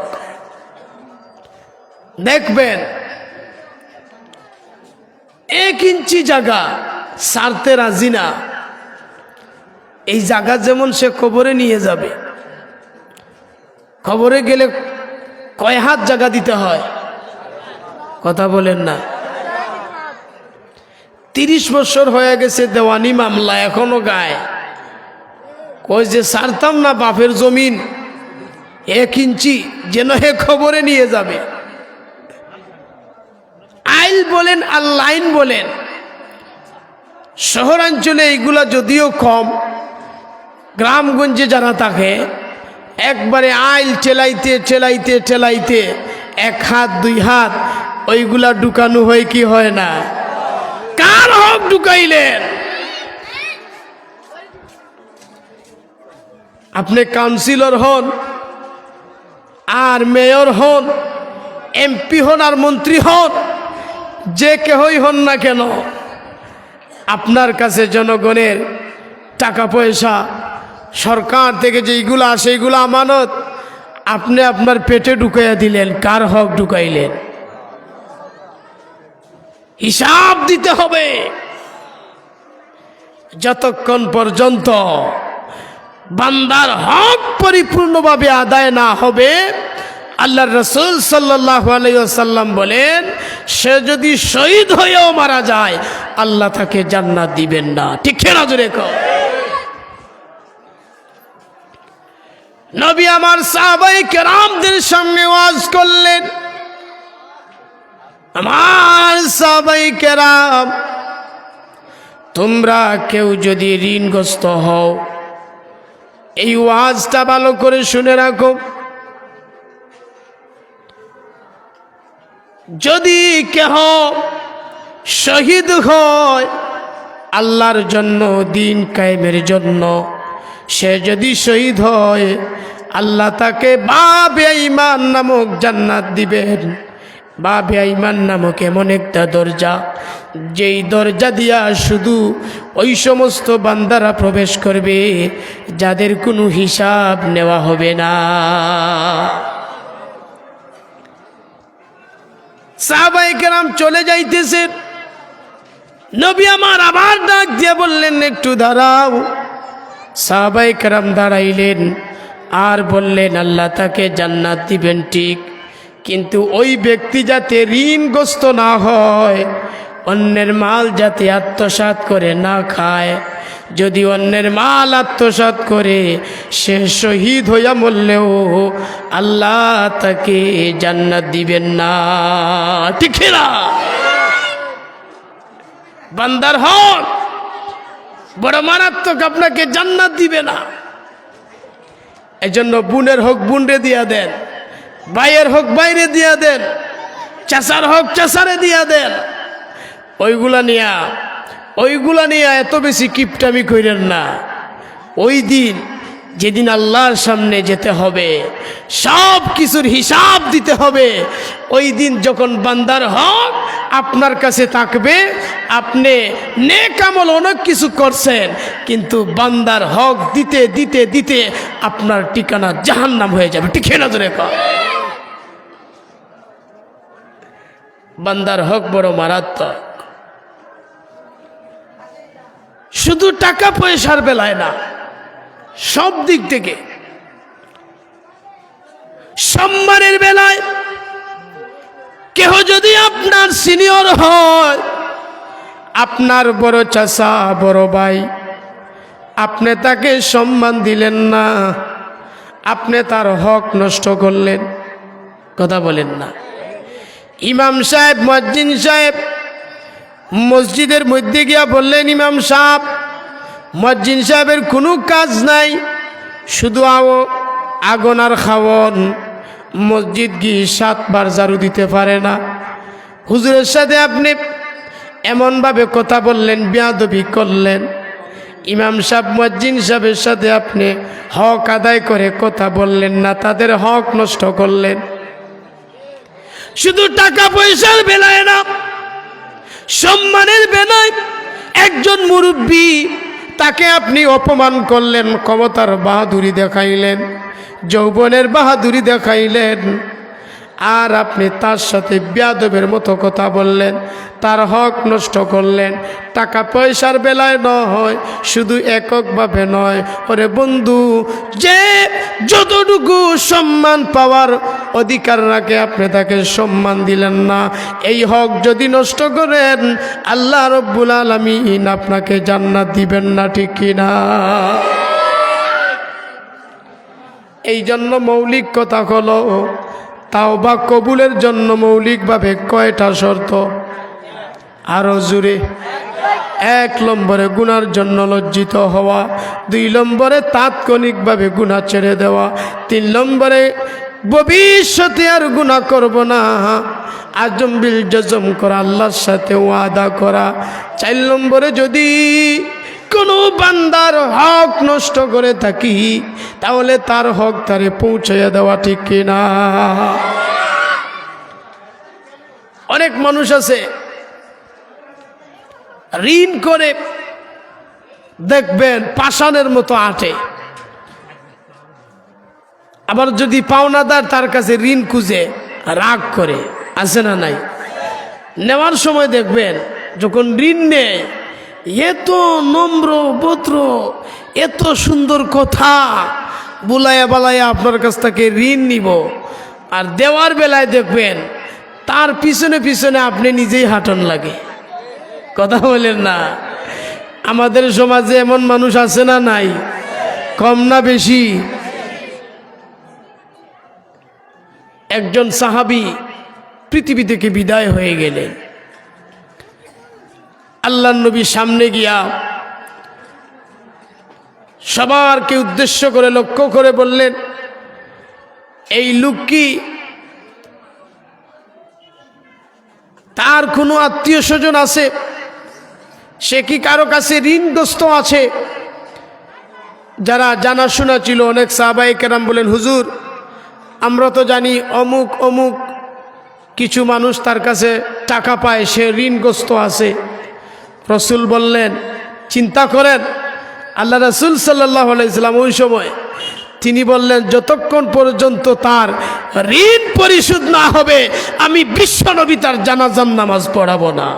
দেখবেন 1 ইঞ্চি জায়গা ছাড়তে রাজি না, এই জায়গা যেমন সে কবরে নিয়ে যাবে, কবরে গেলে কয় হাত জায়গা দিতে হয়? কথা বলেন না। 30 বছর হয়ে গেছে দেওয়ানি মামলা, এখনো গায়, কই যে ছাড়তাম না বাপের জমিন 1 ইঞ্চি যেন হে খবরে নিয়ে যাবে। আইল বলেন আর লাইন বলেন, শহরাঞ্চলে এইগুলা যদিও কম, গ্রামগঞ্জে যারা থাকে একবারে আইল ঠেলাইতে ঠেলাইতে ঠেলাইতে 1 হাত 2 হাত ওইগুলা ঢুকানো হয় কি হয় না? কার হক ঢুকাইলেন? আপনি কাউন্সিলর হন আর মেয়র হন, এমপি হন আর মন্ত্রী হন, যে কেহই হন না কেন, আপনার কাছে জনগণের টাকা পয়সা সরকার থেকে যেইগুলো আসে এইগুলো আমানত, আপনি আপনার পেটে ঢুকাইয়া দিলেন, কার হক ঢুকাইলেন? হিসাব দিতে হবে। যতক্ষণ পর্যন্ত বান্দার হক পরিপূর্ণভাবে আদায় না হবে, আল্লাহর রাসূল সাল্লাল্লাহু আলাইহি ওয়াসাল্লাম বলেন, সে যদি শহীদ হয়েও মারা যায় আল্লাহ তাকে জান্নাত দিবেন না। ঠিক না জোরে কও? নবী আমার সাহাবায়ে কেরামদের সামনে ওয়াজ করলেন, আমার সাহাবায়ে কেরাম, তোমরা কেউ যদি ঋণগ্রস্ত হও, এই ওয়াজটা ভালো করে শুনে রাখো। যদি কেহ শহীদ হয় আল্লাহর জন্য, দিন কায়েমের জন্য, সে যদি শহীদ হয় আল্লাহ তাকে বাবে ঈমান নামক জান্নাত দিবেন। বাবে ঈমান নামক এমন একটা দরজা, যেই দরজা দিয়া শুধু ওই সমস্ত বান্দারা প্রবেশ করবে যাদের কোনো হিসাব নেওয়া হবে না। সাহাবায়ে কেরাম চলে যাইতেছেন, নবী আমার আবার ডাক দিয়ে বললেন, একটু দাঁড়াও। সাহাবায়ে কেরাম দাঁড়াইলেন আর বললেন আল্লাহ তাকে জান্নাত দিবেন ঠিক, কিন্তু ওই ব্যক্তি যাতে ঋণগ্রস্ত না হয়, অন্যের মাল যাতে আত্মসাৎ করে না খায়। যদি অন্যের মাল আত্মসাৎ করে সে শহীদ হইয়া মরলেও আল্লাহ তাকে জান্নাত দিবেন না। ঠিক না? বান্দার হক বড় মারাত্মক, আপনাকে জান্নাত দিবে না। এজন্য বোনের হক বোনরে দিয়া দেন, ভাইয়ের হক বাইরে দিয়া দেন, চাচার হক চাচারে দিয়া দেন। ওইগুলা নিয়া এত বেশি কিপটামি কইরেন না। ওই দিন যেদিন আল্লাহর সামনে যেতে হবে, সব কিছুর হিসাব দিতে হবে, ওই দিন যখন বান্দার হক আপনার কাছে থাকবে, আপনি নেক আমল অনেক কিছু করছেন, কিন্তু বান্দার হক দিতে দিতে দিতে আপনার ঠিকানা জাহান্নাম হয়ে যাবে। ঠিক না জোরে কর? বান্দার হক বড় মারাত্মক। শুধু টাকা পয়সার বেলায় না, সব দিক থেকে। সম্মানের বেলায় কেহ যদি আপনার সিনিয়র হয়, আপনার বড় চাচা বড় ভাই, আপনি তাকে সম্মান দিলেন না, আপনি তার হক নষ্ট করলেন। কথা বলেন না? ইমাম সাহেব, মুয়াজ্জিন সাহেব মসজিদের মধ্যে গিয়া বললেন, ইমাম সাহেব, মুয়াজ্জিন সাহেবের কোনো কাজ নাই, শুধু আগুন আর খাওয়ন, মসজিদ গিয়ে 7 বার ঝাড়ু দিতে পারে না। হুজুরের সাথে আপনি এমনভাবে কথা বললেন, বেয়াদবি করলেন। ইমাম সাহেব মুয়াজ্জিন সাহেবের সাথে আপনি হক আদায় করে কথা বললেন না, তাদের হক নষ্ট করলেন। শুধু টাকা পয়সার বেলায় না, সম্মানের বেলায় একজন মুরব্বী, তাকে আপনি অপমান করলেন, ক্ষমতার বাহাদুরি দেখাইলেন, যৌবনের বাহাদুরি দেখাইলেন, আর আপনি তার সাথে বেয়াদবের মতো কথা বললেন, তার হক নষ্ট করলেন। টাকা পয়সার বেলায় নয়, শুধু এককভাবে নয়। ওরে বন্ধু, যে যতটুকু সম্মান পাওয়ার অধিকার রাখে আপনি তাকে সম্মান দিলেন না। এই হক যদি নষ্ট করেন, আল্লাহ রব্বুল আলামিন আপনাকে জান্নাত দিবেন না। ঠিক কিনা? এই জন্য মৌলিক কথা হলো, তাওবা কবুলের জন্য মৌলিকভাবে কয়টা শর্ত? আরো জোরে। 1 নম্বরে গুনার জন্য লজ্জিত হওয়া, 2 নম্বরে তাৎক্ষণিকভাবে গুনাহ ছেড়ে দেওয়া, 3 নম্বরে ভবিষ্যতে আর গুনাহ করব না, আজম বিল জজম করা, আল্লাহর সাথে ওয়াদা করা। 4 নম্বরে যদি কোনো বান্দার হক নষ্ট করে থাকি, তাহলে তার হক তারে পৌঁছাইয়া দেওয়া। ঠিক কিনা? অনেক মানুষ আছে ঋণ করে, দেখবেন পাষাণের মতো আটে। আবার যদি পাওনাদার তার কাছে ঋণ খুঁজে, রাগ করে। আছে না নাই? নেওয়ার সময় দেখবেন যখন ঋণ নেয়, এত নম্র ভদ্র, এত সুন্দর কথা বুলাইয়া বালাইয়া আপনার কাছ থেকে ঋণ নিব, আর দেওয়ার বেলায় দেখবেন তার পিছনে পিছনে আপনি নিজেই হাঁটন লাগে। কথা বলেন না? আমাদের সমাজে এমন মানুষ আছে না নাই? কম না বেশি? একজন সাহাবী পৃথিবী থেকে বিদায় হয়ে গেলেন। আল্লাহর নবী সামনে গিয়া সবারকে উদ্দেশ্য করে লক্ষ্য করে বললেন, এই লোক কি তার কোনো আত্মীয় স্বজন আছে? সে কি কারো কাছে ঋণগ্রস্ত আছে? যারা জানাশোনা ছিল অনেক সাহাবায়ে কেরাম বলেন, হুজুর আমরা তো জানি অমুক অমুক কিছু মানুষ তার কাছে টাকা পায়, সে ঋণগ্রস্ত আছে। রসুল বললেন, চিন্তা করেন। আল্লাহ রাসূল সাল্লাল্লাহু আলাইহি সাল্লাম ওই সময় তিনি বললেন, যতক্ষণ পর্যন্ত তার ঋণ পরিশোধ না হবে, আমি বিশ্বনবী তার জানাজার নামাজ পড়াবো না।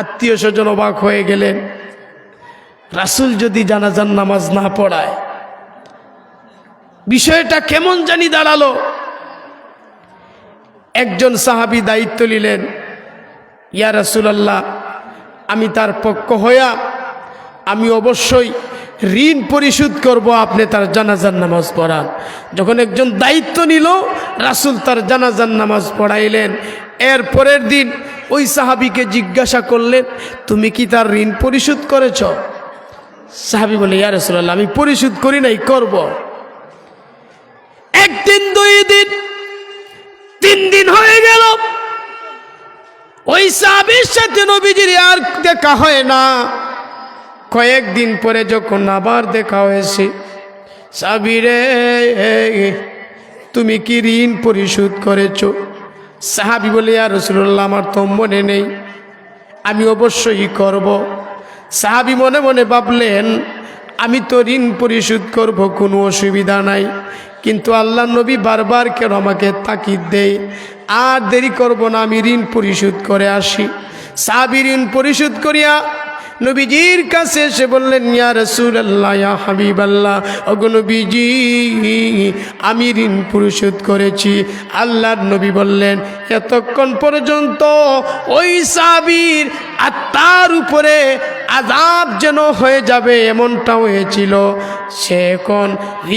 আত্মীয় স্বজন অবাক হয়ে গেলেন। রাসূল যদি জানাজার নামাজ না পড়ায়, বিষয়টা কেমন জানি দাঁড়ালো। একজন সাহাবী দায়িত্ব নিলেন, ইয়া রাসূলুল্লাহ, আমি তার পক্ষ হইয়া আমি অবশ্যই ঋণ পরিশোধ করব, আপনি তার জানাজার নামাজ পড়ান। যখন একজন দায়িত্ব নিল, রাসূল তার জানাজার নামাজ পড়াইলেন। এর পরের দিন ওই সাহাবীকে জিজ্ঞাসা করলেন, তুমি কি তার ঋণ পরিশোধ করেছ? সাহাবী বলে, ইয়া রাসূলুল্লাহ, আমি পরিশোধ করি নাই, করব। একদিন, 2 দিন, 3 দিন হয়ে গেল, ওই সাহাবীর সাথে নবীজির আর দেখা হয় না। কয়েকদিন পরে যখন আবার দেখা হয়েছে, সাহাবী রে, তুমি কি ঋণ পরিশোধ করেছো? সাহাবী বলে, ইয়া রাসূলুল্লাহ, আমার তো মনে নেই, আমি অবশ্যই করব। সাহাবী মনে মনে ভাবলেন, আমি তো ঋণ পরিশোধ করব, কোনো অসুবিধা নাই, কিন্তু আল্লাহ নবী বারবার কেন আমাকে তাকিদ দেয়, আর দেরি করব না, আমি ঋণ পরিশোধ করে আসি। সাহাবী ঋণ পরিশোধ করিয়া নবীজির কাছে এসে বললেন, ইয়া রাসূলুল্লাহ, ইয়া হাবিবাল্লাহ, ওগো নবীজি, আমি ঋণ পরিশোধ করেছি। আল্লাহর নবী বললেন, এতক্ষণ পর্যন্ত ওই সাহাবীর আত্মার উপরে আযাব যেন হয়ে যাবে এমনটা হয়েছিল, সে এখন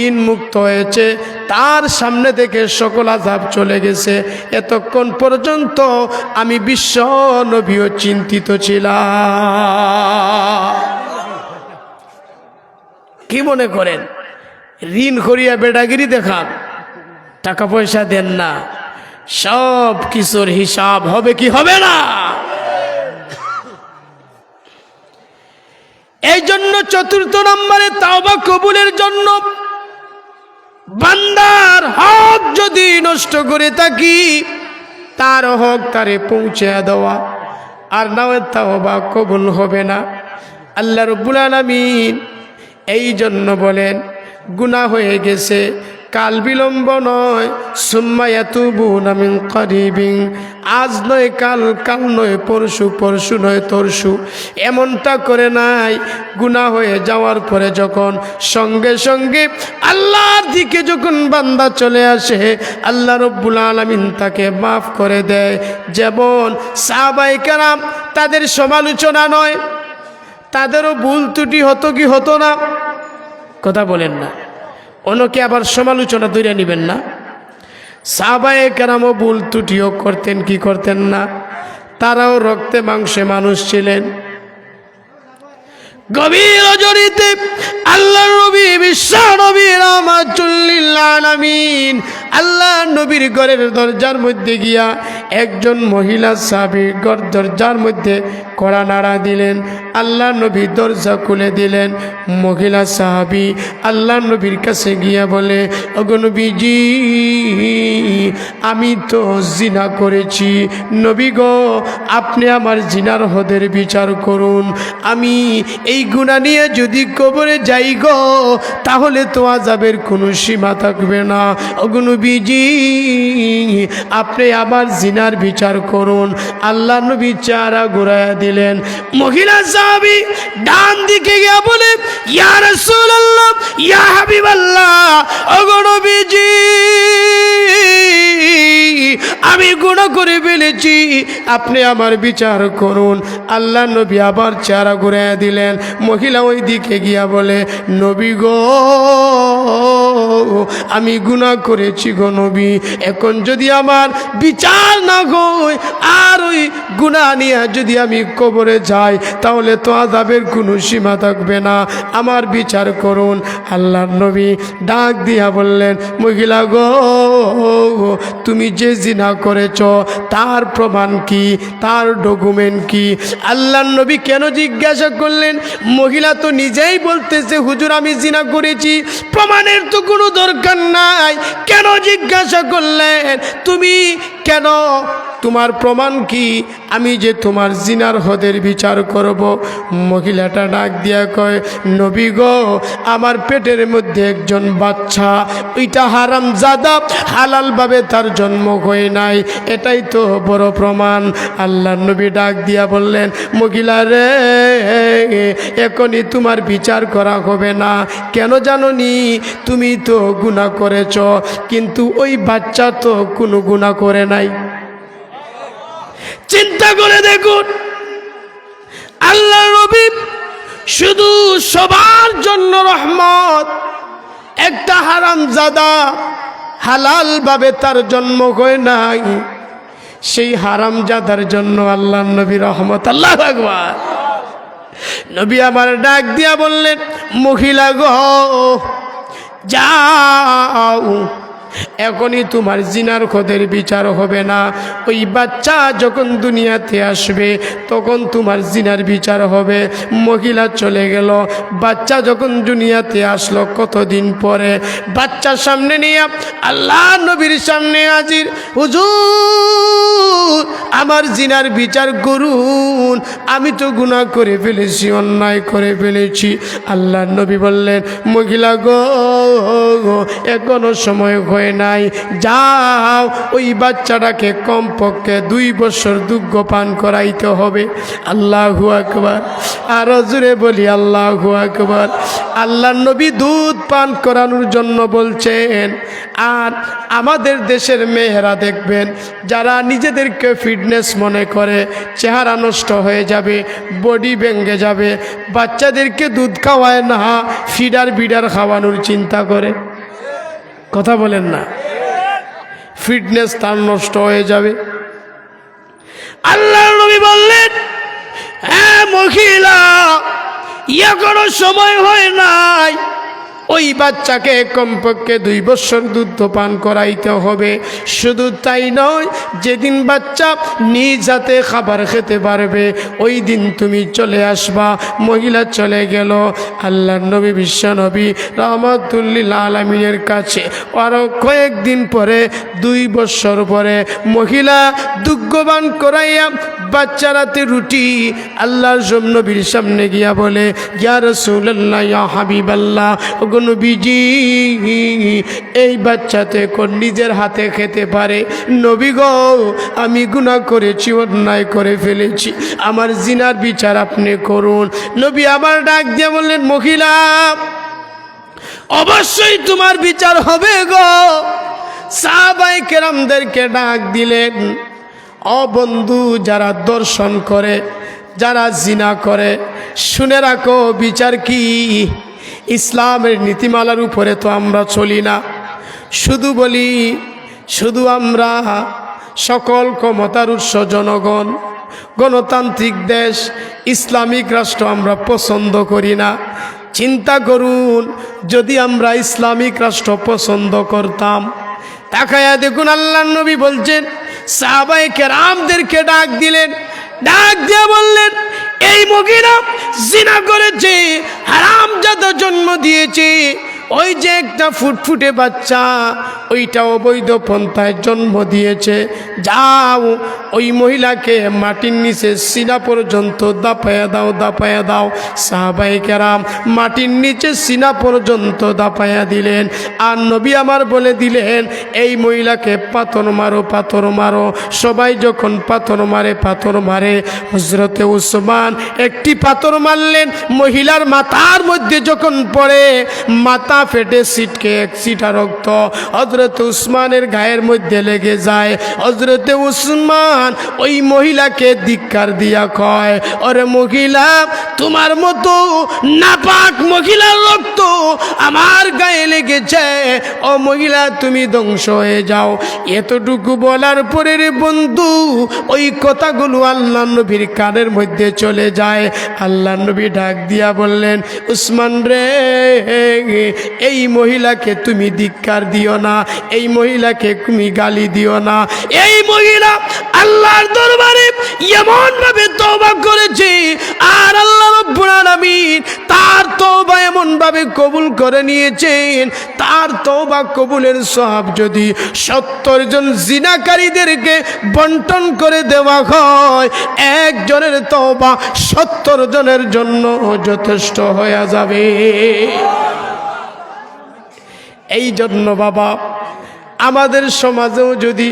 ঋণ মুক্ত হয়েছে, তার সামনে থেকে সকল আযাব চলে গেছে। এতক্ষণ পর্যন্ত আমি বিশ্ব নবীও চিন্তিত ছিলাম। কি মনে করেন ঋণ করিয়া বেড়াগিরি দেখান, টাকা পয়সা দেন না, সব কিছুর হিসাব হবে কি হবে না? এই জন্য 4র্থ নম্বরে তাওবা কবুলের জন্য বান্দার হক যদি নষ্ট করে থাকি, তার হক তারে পৌঁছে দেওয়া, আর না হয় তাওবা কবুল হবে না। আল্লাহ রাব্বুল আলামিন এই জন্য বলেন, গুনাহ হয়ে গেছে, কাল বিলম্ব নয়, সুম্মা ইয়াতুবুনা মিন কারিবিন, আজ নয় কাল, কাল নয় পরশু, পরশু নয় তরশু, এমনটা করে নাই। গুনাহ হয়ে যাওয়ার পরে যখন সঙ্গে সঙ্গে আল্লাহর দিকে যখন বান্দা চলে আসে, আল্লাহ রাব্বুল আলামিন তাকে মাফ করে দেয়। যেমন সাহাবায়ে কেরাম, তাদের সমালোচনা নয়, তাদেরও ভুল ত্রুটি হতো কি হতো না? কথা বলেন না, অন্যকে আবার সমালোচনা ধরে নেবেন না। সাহাবায়ে কেরামও ভুল ত্রুটিও করতেন কি করতেন না? তারাও রক্তে মাংসে মানুষ ছিলেন। গভীর রজনীতে আল্লাহর নবী, বিশ্ব নবী রাহমাতুল লিল আলামিন, আল্লাহ নবীর ঘরের দরজার মধ্যে গিয়া একজন মহিলা সাহাবী ঘর দরজার মধ্যে কড়া নাড়া দিলেন। আল্লাহ নবী দরজা খুলে দিলেন। মহিলা সাহাবী আল্লাহ নবীর কাছে গিয়া বলে, ওগো নবীজি, আমি তো জিনা করেছি, নবী গো, আপনি আমার জিনার হদের বিচার করুন। আমি এই গুনাহ নিয়ে যদি কবরে যাই গো, তাহলে তো আযাবের কোনো সীমা থাকবে না। ওগো নবীজি, আপনি আমার জিনার বিচার করুন। আল্লাহ নবী চেহারা ঘুরাইয়া দিলেন। মহিলা সাহাবী ডান দিকে গিয়া বলে, ইয়া রাসূলুল্লাহ, ইয়া হাবিবাল্লাহ, ওগো নবীজি, আমি গুনাহ করে ফেলেছি, আপনি আমার বিচার করুন। আল্লাহ নবী আবার চেহারা ঘুরাইয়া দিলেন। মহিলা ওই দিকে গিয়া বলে, নবী গো, আমি গুনাহ করেছি গো নবী, এখন যদি আমার বিচার না হয়, আর ওই গুনাহ নিয়ে যদি আমি কবরে যাই, তাহলে তো আযাবের কোনো সীমা থাকবে না, আমার বিচার করুন। আল্লাহর নবী ডাক দিয়া বললেন, মহিলা গো, তুমি যে জিনা করেছ তার প্রমাণ কি, তার ডকুমেন্ট কি? আল্লাহর নবী কেন জিজ্ঞাসা করলেন? মহিলা তো নিজেই বলতেছে, হুজুর আমি জিনা করেছি, প্রমাণের তো কোনো দরকার নাই। কেন জিজ্ঞাসা করলেন? তুমি কেন তোমার প্রমাণ কি আমি যে তোমার জিনার হদের বিচার করব? মহিলাটা ডাক দিয়া কয়, নবী গো, আমার পেটের মধ্যে একজন বাচ্চা, ওইটা হারামজাদা, হালালভাবে তার জন্ম হয় নাই, এটাই তো বড় প্রমাণ। আল্লাহর নবী ডাক দিয়া বললেন, মহিলা রে, এখনই তোমার বিচার করা হবে না। কেন জানো নি? তুমি তো গুনাহ করেছ, কিন্তু ওই বাচ্চা তো কোনো গুনাহ করে নাই। চিন্তা করে দেখুন, আল্লাহর নবী শুধু সবার জন্য রহমত। একটা হারামজাদা, হালালভাবে তার জন্ম হয় নাই, সেই হারামজাদার জন্য আল্লাহর নবী রহমত। আল্লাহু আকবার। নবী আমার ডাক দিয়া বললেন, মহিলা গো, যাও, এখনই তোমার জিনার খোদের বিচার হবে না। ওই বাচ্চা যখন দুনিয়াতে আসবে তখন তোমার জিনার বিচার হবে। মহিলা চলে গেল। বাচ্চা যখন দুনিয়াতে আসলো কতদিন পরে, বাচ্চা সামনে নিয়ে আল্লাহ নবীর সামনে হাজির। হুজুর, আমার জিনার বিচার করুন, আমি তো গুনাহ করে ফেলেছি, অন্যায় করে ফেলেছি। আল্লাহ নবী বললেন, মহিলা গো, এখনো সময় হয় নাই, যাও, ওই বাচ্চাটাকে কমপক্ষে 2 বছর দুগ্ধ পান করাইতে হবে। আল্লাহু আকবার। আরো জোরে বলি আল্লাহু আকবার। আল্লাহর নবী দুধ পান করানোর জন্য বলছেন। আর আমাদের দেশের মেয়েরা দেখবেন, যারা নিজেদেরকে ফিটনেস মনে করে, চেহারা নষ্ট হয়ে যাবে, বডি ভেঙে যাবে, বাচ্চাদেরকে দুধ খাওয়ায় না, ফিডার বিডার খাওয়ানোর চিন্তা করে। কথা বলেন না, ফিটনেস তার নষ্ট হয়ে যাবে। আল্লাহর নবী বললেন, হ্যাঁ মহিলা, এখনো সময় হয় নাই, ওই বাচ্চাকে কমপক্ষে 2 বছর দুধ পান করাইতে হবে। শুধু তাই নয়, যেদিন বাচ্চা নিজ হাতে খাবার খেতে পারবে ওই দিন তুমি চলে আসবা। মহিলা চলে গেল। আল্লাহর নবী, বিশ্ব নবী রহমাতুল্লিল আলামিনের কাছে আরও কয়েকদিন পরে, 2 বছর পরে, মহিলা দুগ্ধপান করাইয়া বাচ্চা রাতে রুটি আল্লাহর নবীর সামনে গিয়া বলে, ইয়া রাসূলুল্লাহ, ইয়া হাবিবাল্লাহ, নবীজি, এই বাচ্চাতে কোন নিজের হাতে খেতে পারে? নবী গো, আমি গুনাহ করেছি, অন্যায় করে ফেলেছি, আমার জিনার বিচার আপনি করুন। নবী আবার ডাক দিয়ে বললেন, মহিলা, অবশ্যই তোমার বিচার হবে গো। সাহাবায়ে কেরামদেরকে ডাক দিলেন, ও বন্ধু, যারা দর্শন করে, যারা জিনা করে, শুনে রাখো বিচার কি। ইসলামের নীতিমালার উপরে তো আমরা চলি না, শুধু বলি, শুধু আমরা সকল ক্ষমতার উৎস জনগণ, গণতান্ত্রিক দেশ, ইসলামিক রাষ্ট্র আমরা পছন্দ করি না। চিন্তা করুন, যদি আমরা ইসলামিক রাষ্ট্র পছন্দ করতাম, তাকায়া দেখুন আল্লাহর নবী বলছেন, সাহাবায়ে কেরামদেরকে ডাক দিলেন, ডাক দিয়ে বললেন, এই মহিলা জিনা করেছে, হারামজাদা জন্ম দিয়েছে, ওই যে একটা ফুটফুটে বাচ্চা, ওইটা অবৈধ পন্থায় জন্ম দিয়েছে। যাও, ওই মহিলাকে মাটির নিচে সিনা পর্যন্ত দাপায়া দাও, দাপায়া দাও। সাহাবায়ে কেরাম মাটির নিচে সিনা পর্যন্ত দাপায়া দিলেন। আর নবী আমার বলে দিলেন, এই মহিলাকে পাথর মারো, পাথর মারো। সবাই যখন পাথর মারে, পাথর মারে, হযরতে উসমান একটি পাথর মারলেন, মহিলার মাথার মধ্যে যখন পড়ে, মাথা ফেটে ছিটকে 1 ছিটা রক্ত হযরত উসমানের গায়ের মধ্যে লেগে যায়। হযরতে উসমান ওই মহিলাকে ধিক্কার দিয়া কয়, ওরে মহিলা, তোমার মতো নাপাক মহিলার রক্ত আমার গায়ে লেগেছে, ও মহিলা তুমি ধ্বংস হয়ে যাও। এতটুকু বলার পরে রে বন্ধু, ওই কথাগুলো আল্লাহর নবীর কানের মধ্যে চলে যায়। আল্লাহর নবী ডাক দিয়া বললেন, উসমান রে, এই মহিলাকে তুমি ধিক্কার দিও না, এই মহিলাকে তুমি গালি দিও না। এই মহিলা আল্লাহর দরবারে এমন ভাবে তওবা করেছে, আর আল্লাহ রাব্বুল আলামিন তার তওবা এমন যেইভাবে কবুল করে নিয়েছেন, তার তওবা কবুলের সওয়াব যদি 70 জন জিনাকারীদেরকে বন্টন করে দেওয়া হয়, একজনের তওবা 70 জনের জন্য যথেষ্ট হয়ে যাবে। এই জন্য বাবা, আমাদের সমাজেও যদি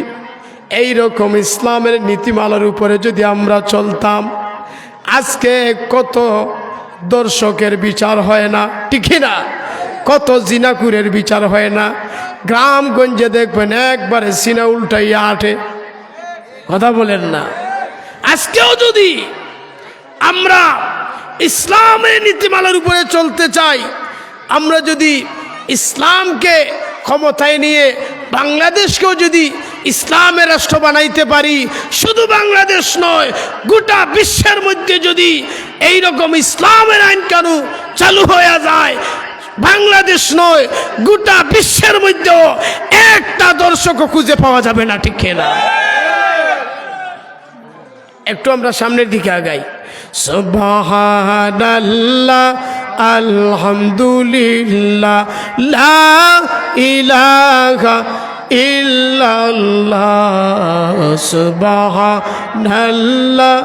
এই রকম ইসলামের নীতিমালার উপরে যদি আমরা চলতাম, আজকে কত দর্শকের বিচার হয় না, ঠিক না? কত জিনাকুরের বিচার হয় না। গ্রামগঞ্জে দেখবেন একবারে সিনা উল্টাইয়া আটে, কথা বলেন না। আজকেও যদি আমরা ইসলামের নীতিমালার উপরে চলতে চাই, আমরা যদি ইসলামকে ক্ষমতায় নিয়ে বাংলাদেশকেও যদি ইসলামের রাষ্ট্র বানাইতে পারি, শুধু বাংলাদেশ নয়, গোটা বিশ্বের মধ্যে যদি এই রকম ইসলামের আইন কানুন চালু হয়ে যায়, বাংলাদেশ নয়, গোটা বিশ্বের মধ্যেও একটা দর্শকও খুঁজে পাওয়া যাবে না, ঠিক না? একটু আমরা সামনের দিকে আগাই। সুবহানাল্লাহ, আলহামদুলিল্লাহ, লা ইলাহা ইল্লাল্লাহ, সুবহানাল্লাহ,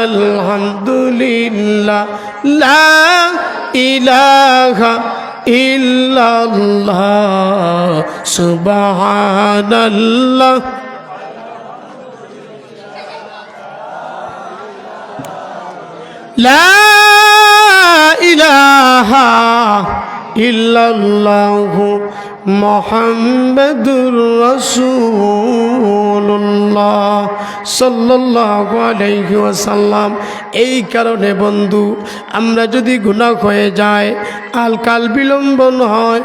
আলহামদুলিল্লাহ, লা ইলাহা ইল্লাল্লাহ, সুবহানাল্লাহ। লা ইলাহা ইল্লাল্লাহু মুহাম্মাদুর রাসূলুল্লাহ সাল্লাল্লাহু আলাইহি ওয়াসাল্লাম। এই কারণে বন্ধু, আমরা যদি গুনাহ হয়ে যায়, কাল বিলম্ব হয়,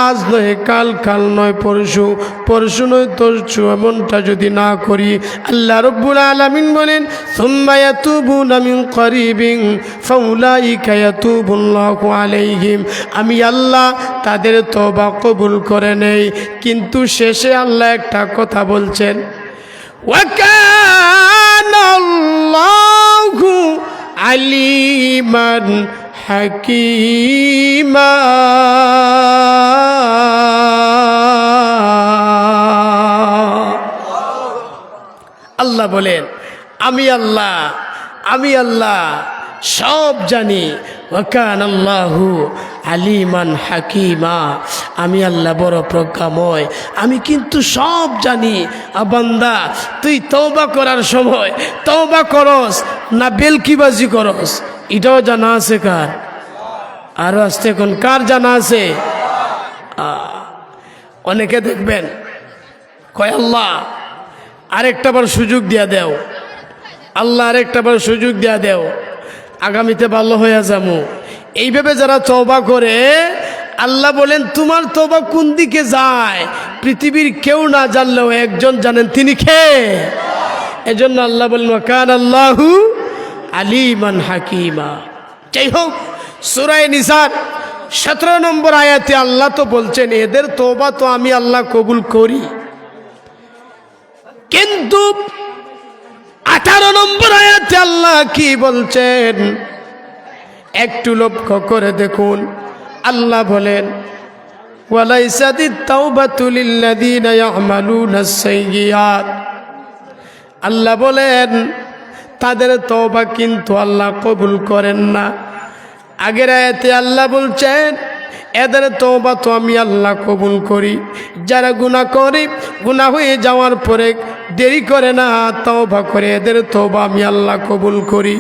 আজ নয় কাল, কাল নয় পরশু, পরশু নয় তরশু, এমনটা যদি না করি, আল্লাহ রাব্বুল আলামিন বলেন, সুম্মা ইয়াতুবুনা মিন করিবিন ফাউলাইকা ইয়াতুবুল্লাহু আলাইহিম। আমি আল্লাহ তাদের তওবা কবুল করে নেই। কিন্তু শেষে আল্লাহ একটা কথা বলছেন, ওয়া কানা আল্লাহু আলিমান হাকিমা। আল্লাহ বলেন, আমি আল্লাহ সব জানি। ওয়া কানা আল্লাহু আলিমান হাকিমা। আমি আল্লাহ বড় প্রজ্ঞাময়, আমি কিন্তু সব জানি। বান্দা, তুই তওবা করার সময় তওবা করস না বেলকিবাজি করস, এটাও জানা আছে কার? আরো আসতে কোন কার জানা আছে? অনেকে দেখবেন কয়, আল্লাহ আরেকটা বার সুযোগ দিয়া দেও, আল্লাহ আরেকটা বার সুযোগ দিয়া দেও, আগামীতে ভালো হইয়া যাবো। এইভাবে যারা তওবা করে, আল্লাহ বলেন তোমার তওবা কোন দিকে যায় পৃথিবীর কেউ না জানলেও একজন জানেন, তিনি কে? এজন্য আল্লাহ বলেন, ওয়া কানা আল্লাহু আলিমান হাকিমা। যাই হোক, সূরা নিসার 17 নম্বর আয়াতে আল্লাহ তো বলছেন, এদের তওবা তো আমি আল্লাহ কবুল করি। কিন্তু 18 নম্বর আয়াতে আল্লাহ কি বলছেন একটু লক্ষ্য করে দেখুন। আল্লাহ বলেন, ওয়ালাইসাতিত তাওবাতু লিল্লাযিনা ইয়ামালুনাস সাইয়্যাত। আল্লাহ বলেন তাদের তওবা কিন্তু আল্লাহ কবুল করেন না। আগের আয়াতে আল্লাহ বলছেন এদের তওবা তো আমি আল্লাহ কবুল করি। যারা গুনাহ করে, গুনাহ হয়ে যাওয়ার পরে দেরি করে না, তওবা করে, এদের তওবা আমি আল্লাহ কবুল করি।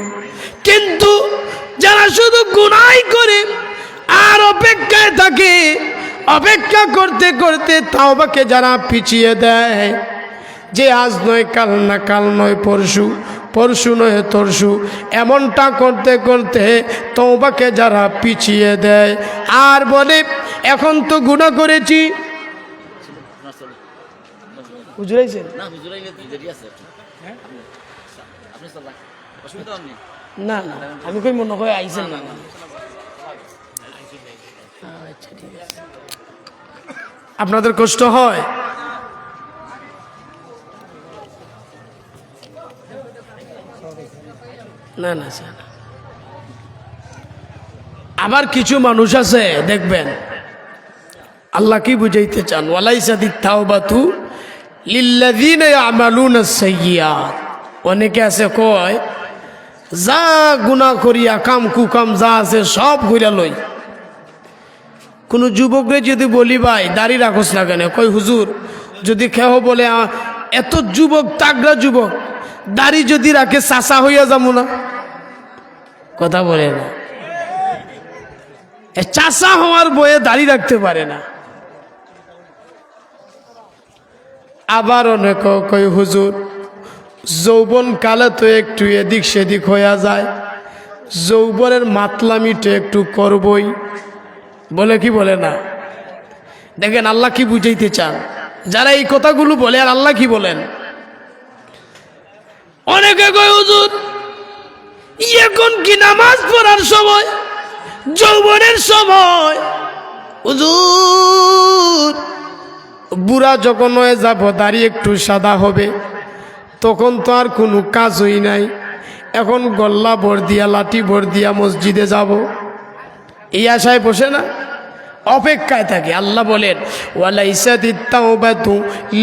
কিন্তু যারা শুধু গুনাহই করে আর অপেক্ষায় থাকে, অপেক্ষা করতে করতে তওবাকে যারা পিছিয়ে দেয়, যে আজ নয় কাল, না কাল নয় পরশু, পরশু নয় তরশু, এমনটা করতে করতে তওবাকে যারা পিছিয়ে দেয় আর বলে এখন তো গুনাহ করেছি। বুঝাইছেন না? না, আমি কই মনে হয় আইছেন না। আচ্ছা, ঠিক আছে। আপনাদের কষ্ট হয়? না না স্যার, আবার কিছু মানুষ আছে দেখবেন আল্লাহ কি বুঝাইতে চান, ওয়ালাইসাতিত তাওবাতু লিল্লাযিনা ইয়ামালুনাস সাইয়্যাত। অনেকে আছে কয় যা গুনাহ করিয়া কাম কুকাম যা আছে সব কইরা লই। কোনো যুবকরে যদি বলি ভাই দাড়ি রাখোস না কেন, কই হুজুর যদি কেহ বলে এত যুবক তাগড়া যুবক দাড়ি যদি রাখে চাচা হইয়া যাবো না, কথা বলে না। চাচা হওয়ার বয়ে দাড়ি রাখতে পারে না। আবার অনেক কই হুজুর যৌবন কালে তো একটু এদিক সেদিক হইয়া যায়, যৌবনের মাতলামিটা একটু করবই, বলে কি বলে না। দেখেন আল্লাহ কি বুঝাইতে চান, যারা এই কথাগুলো বলে আর আল্লাহ কি বলেন। অনেকে কয় হুজুর এখন কি নামাজ পড়ার সময়, যৌবনের সময়। হুজুর বুড়া যখন হয়ে যাব, দাড়ি একটু সাদা হবে, তখন তো আর কোনো কাজই নাই। এখন গল্লা ভর দিয়া লাঠি ভর দিয়া মসজিদে যাব, এই আশায় বসে না, অপেক্ষায় থাকে। আল্লাহ বলেন ওয়ালাইসাতিত তাওবাতু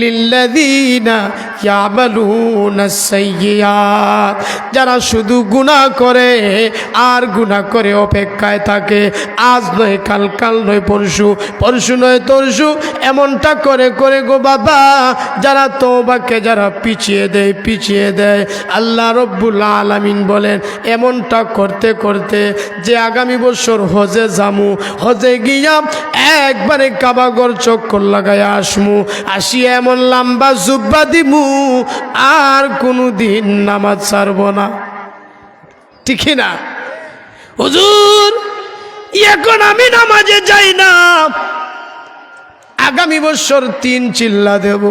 লিল্লাযিনা ইয়ামালুনাস সাইয়্যাত। যারা শুধু গুনাহ করে আর গুনাহ করে অপেক্ষায় থাকে, আজ নয় কাল, কাল নয় পরশু, পরশু নয় তরশু, এমনটা করে করে গো বাবা, যারা তওবাকে যারা পিছিয়ে দেয় আল্লাহ রব্বুল আলামিন বলেন এমনটা করতে করতে যে আগামী বছর হজে যামু, হজে গিয়া একবারে কাবাগর চক্কর লাগাইয়া আসমু, আসিয়া এমন লম্বা জুব্বা দিমু, আর কোনো দিন নামাজ ছাড়ব না। ঠিক না হুজুর? এখন আমি নামাজে যাই না, আগামী বছর 3 চিল্লা দেব,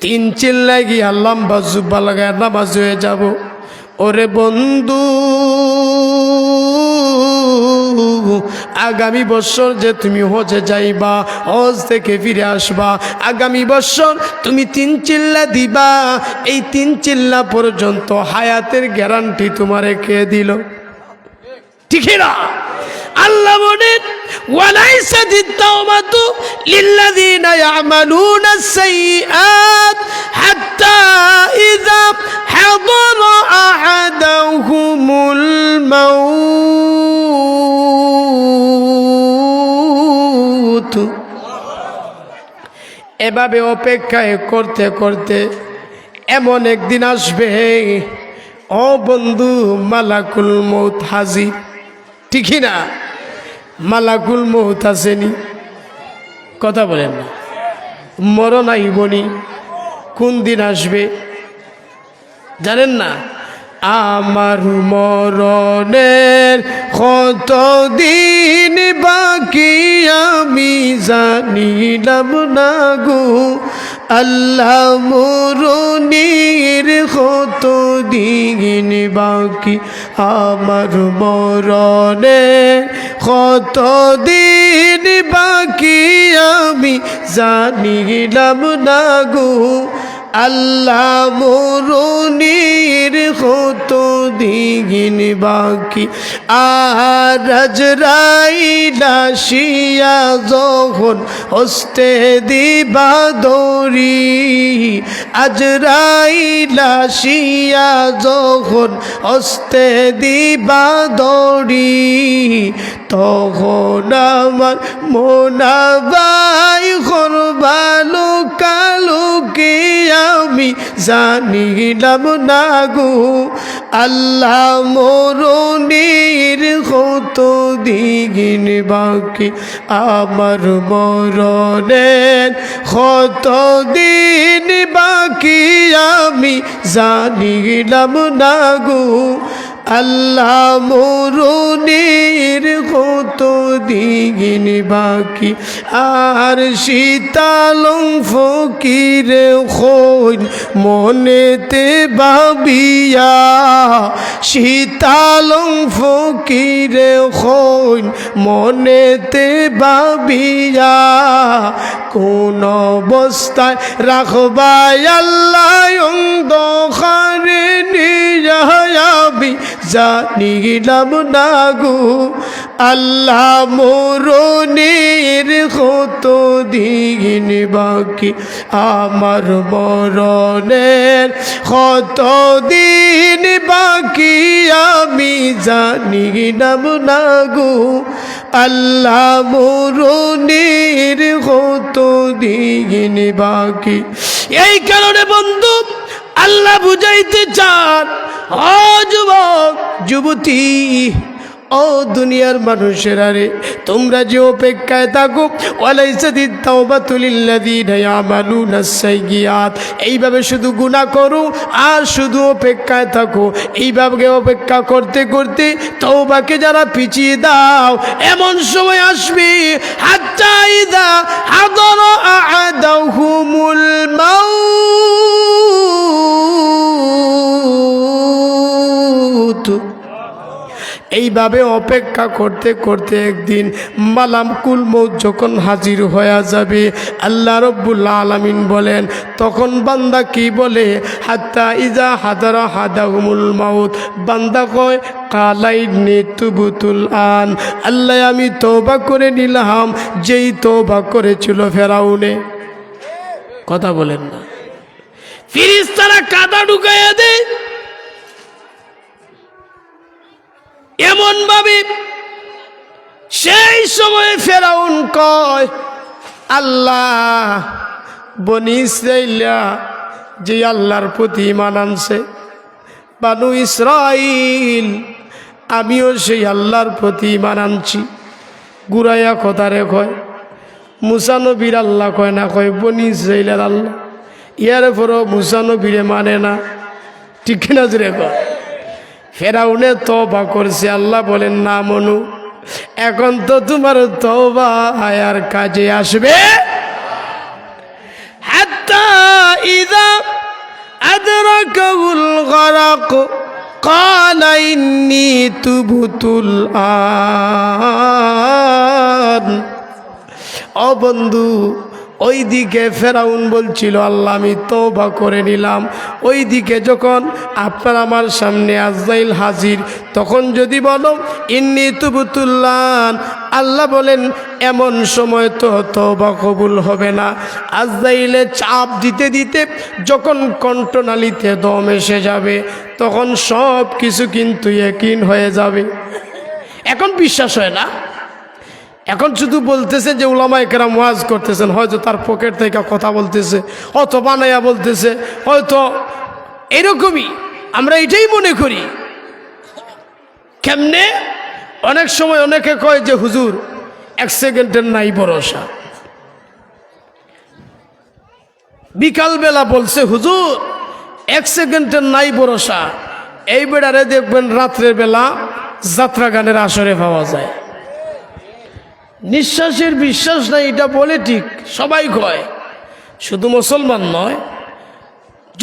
3 চিল্লায় গিয়া লম্বা জুব্বা লাগাইয়া নামাজ হয়ে যাব। ওরে বন্ধু, আগামী বছর যে তুমি হজে যাইবা, হজ থেকে ফিরে আসবা, আগামী বছর তুমি 3 চিল্লা দিবা, এই 3 চিল্লা পর্যন্ত হায়াতের গ্যারান্টি তোমারে কে দিল? ঠিক না? আল্লাহ বলেন ওয়ালাইসাতিত তাওবাতু লিল্লাযিনা ইয়ামালুনাস সাইয়্যাত হাত্তা ইযা হাদারা আহাদাহুমুল মাউত। এভাবে অপেক্ষায় করতে করতে এমন একদিন আসবে, ও বন্ধু, মালাকুল মউত হাজির। ঠিক না? মালাকুল মউত আসেনি, কথা বলেন না। মরণ আইবনি, কোন দিন আসবে জানেন না? আমার মরণের কত দিন বাকি আমি জানিলাম না গো আল্লাহ, মরণের কত দিন বাকি, আমার মরণের কত দিন বাকি আমি জানিলাম না গো আল্লাহ, মরণের কত দিন বাকি। আর আজরাইল আসিয়া যখন হস্তে দিবা দড়ি, আজরাইল আসিয়া যখন হস্তে দিবা দড়ি, তখন আমার মোনাবাই করবালো কালুকে আমি জানিলাম না গো আল্লাহ, মরণের কত দিন বাকি, আমার মরণের কত দিন বাকি আমি জানিলাম না গো আল্লাহ, মরণের কত দিন বাকি। আর শীতালং ফকিরে হইন মনেতে ভাবিয়া, শীতালং ফকিরে হইন মনেতে ভাবিয়া, কোন অবস্থায় রাখবাই আল্লাহ অন্ধকারে নিয়াবি জানিলাম না গো আল্লাহ মরণের কত দিন বাকি, আমার মরণের কত দিন বাকি, আমি জানি না গো। আল্লাহ মরণের কত দিন বাকি। এই কারণে বন্ধু আল্লাহ বুঝাইতে চান, ও যুবক যুবতী, ও দুনিয়ার মানুষেরা রে, তোমরা যে অপেক্ষায় থাকো, ওয়ালাইসাদিত তাওবাতু লিল্লাযীনা ইয়ামালুনাস সাইয়্যাত, এইভাবে শুধু গুনাহ করো আর শুধু অপেক্ষায় থাকো। এইভাবে অপেক্ষা করতে করতে তওবাকে যারা পিছিয়ে দাও, এমন সময় আসবে হাত্তা ইযা হাদারা আহাদাহুমুল মাউত, এইভাবে অপেক্ষা করতে করতে একদিন মালাকুল মউত যখন হাজির হয়ে যাবে, আল্লাহ রাব্বুল আলামিন বলেন, তখন বান্দা কি বলে? হাত্তা ইজা হাদারা হাদাহুমুল মাউত, বান্দা কয় কালাইনি তুবতুল আন, আল্লাহ আমি তওবা করে নিলাম যেই তওবা করেছিল ফেরাউনে। কথা বলেন না? ফেরেশতারা কাদা ঢুকাইয়া দেয় এমন ভাবে, সেই সময় ফেরাউন কয়, আল্লাহ বনি ইসরাইলা যে আল্লাহর প্রতি ঈমান আনছে, বানু ইসরাইল আমিও সেই আল্লাহর প্রতি ঈমান আনছি। গুরাইয়া কথারে কয়, মুসা নবীর আল্লাহ কয় না, কয় বনি ইসরাইলের আল্লাহ। ইয়ার পরও মুসা নবীরে মানে না, ঠিক কিনা জুড়ে কয়? ফেরাউনে তওবা করছে, আল্লাহ বলেন না মনু, এখন তো তোমার তওবা আর কাজে আসবে। হাত্তা ইযা আদরাকাহুল গরাক ক্বালা ইন্নী তুবতুল আন। ও বন্ধু, ওইদিকে ফেরাউন বলছিল আল্লাহ আমি তওবা করে নিলাম, ওইদিকে যখন আপনার আমার সামনে আজরাইল হাজির, তখন যদি বলো ইন্নী তুবতুল্লাহ, আল্লাহ বলেন এমন সময় তো তওবা কবুল হবে না। আজরাইলে চাপ দিতে দিতে যখন কণ্ঠনালীতে দম এসে যাবে, তখন সব কিছু কিন্তু ইয়াকিন হয়ে যাবে। এখন বিশ্বাস হয় না, এখন শুধু বলতেছে যে উলামায়ে কেরাম ওয়াজ করতেছেন, হয়তো তার পকেট থেকে কথা বলতেছে, হয়তো বানাইয়া বলতেছে, হয়তো এরকমই আমরা এটাই মনে করি। কেমনে? অনেক সময় অনেকে কয় যে হুজুর 1 সেকেন্ডের নাই ভরসা। বিকালবেলা বলছে হুজুর 1 সেকেন্ডের নাই ভরসা, এই বেড়ারে দেখবেন রাত্রের বেলা যাত্রা গানের আসরে পাওয়া যায়। নিঃশ্বাসের বিশ্বাস নাই এটা বলে ঠিক, সবাই কয়, শুধু মুসলমান নয়,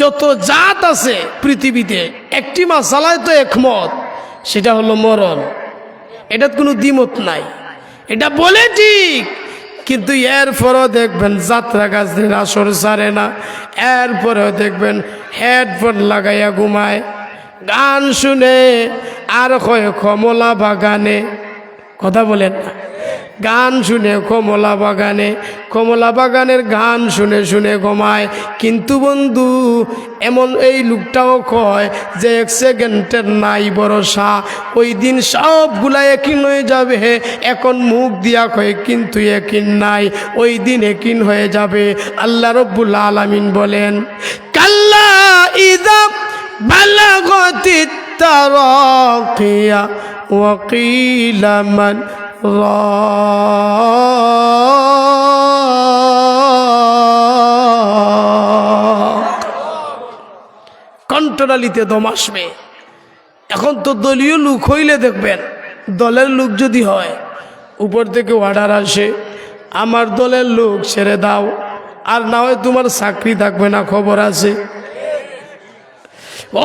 যত জাত আছে পৃথিবীতে একটি মাসালায় তো একমত, সেটা হলো মরণ। এটার কোনো দ্বিমত নাই, এটা বলে ঠিক। কিন্তু এরপরও দেখবেন যাত্রা গাছের আসর ছাড়ে না, এরপরেও দেখবেন হেডফোন লাগাইয়া ঘুমায়, গান শুনে, আর কয় কমলা বাগানে। কথা বলেন না? গান শুনে কমলা বাগানে, কমলা বাগানের গান শুনে শুনে ঘুমায়। কিন্তু বন্ধু এমন এই লোকটাও কয় যে 1 সেকেন্ডের নাই ভরসা, ওই দিন সবগুলা একিন হয়ে যাবে। এখন মুখ দিয়া কয় কিন্তু একিন নাই, ওই দিন একিন হয়ে যাবে। আল্লাহ রাব্বুল আলামিন বলেন, কাল্লা ইযা বালাগাতিত তারাকিয়া ওয়া কিলা মান কণ্ঠনালীতে দম আসবে। এখন তো দলীয় লোক হইলে দেখবেন, দলের লোক যদি হয় উপর থেকে অর্ডার আসে, আমার দলের লোক ছেড়ে দাও, আর না হয় তোমার চাকরি থাকবে না, খবর আছে।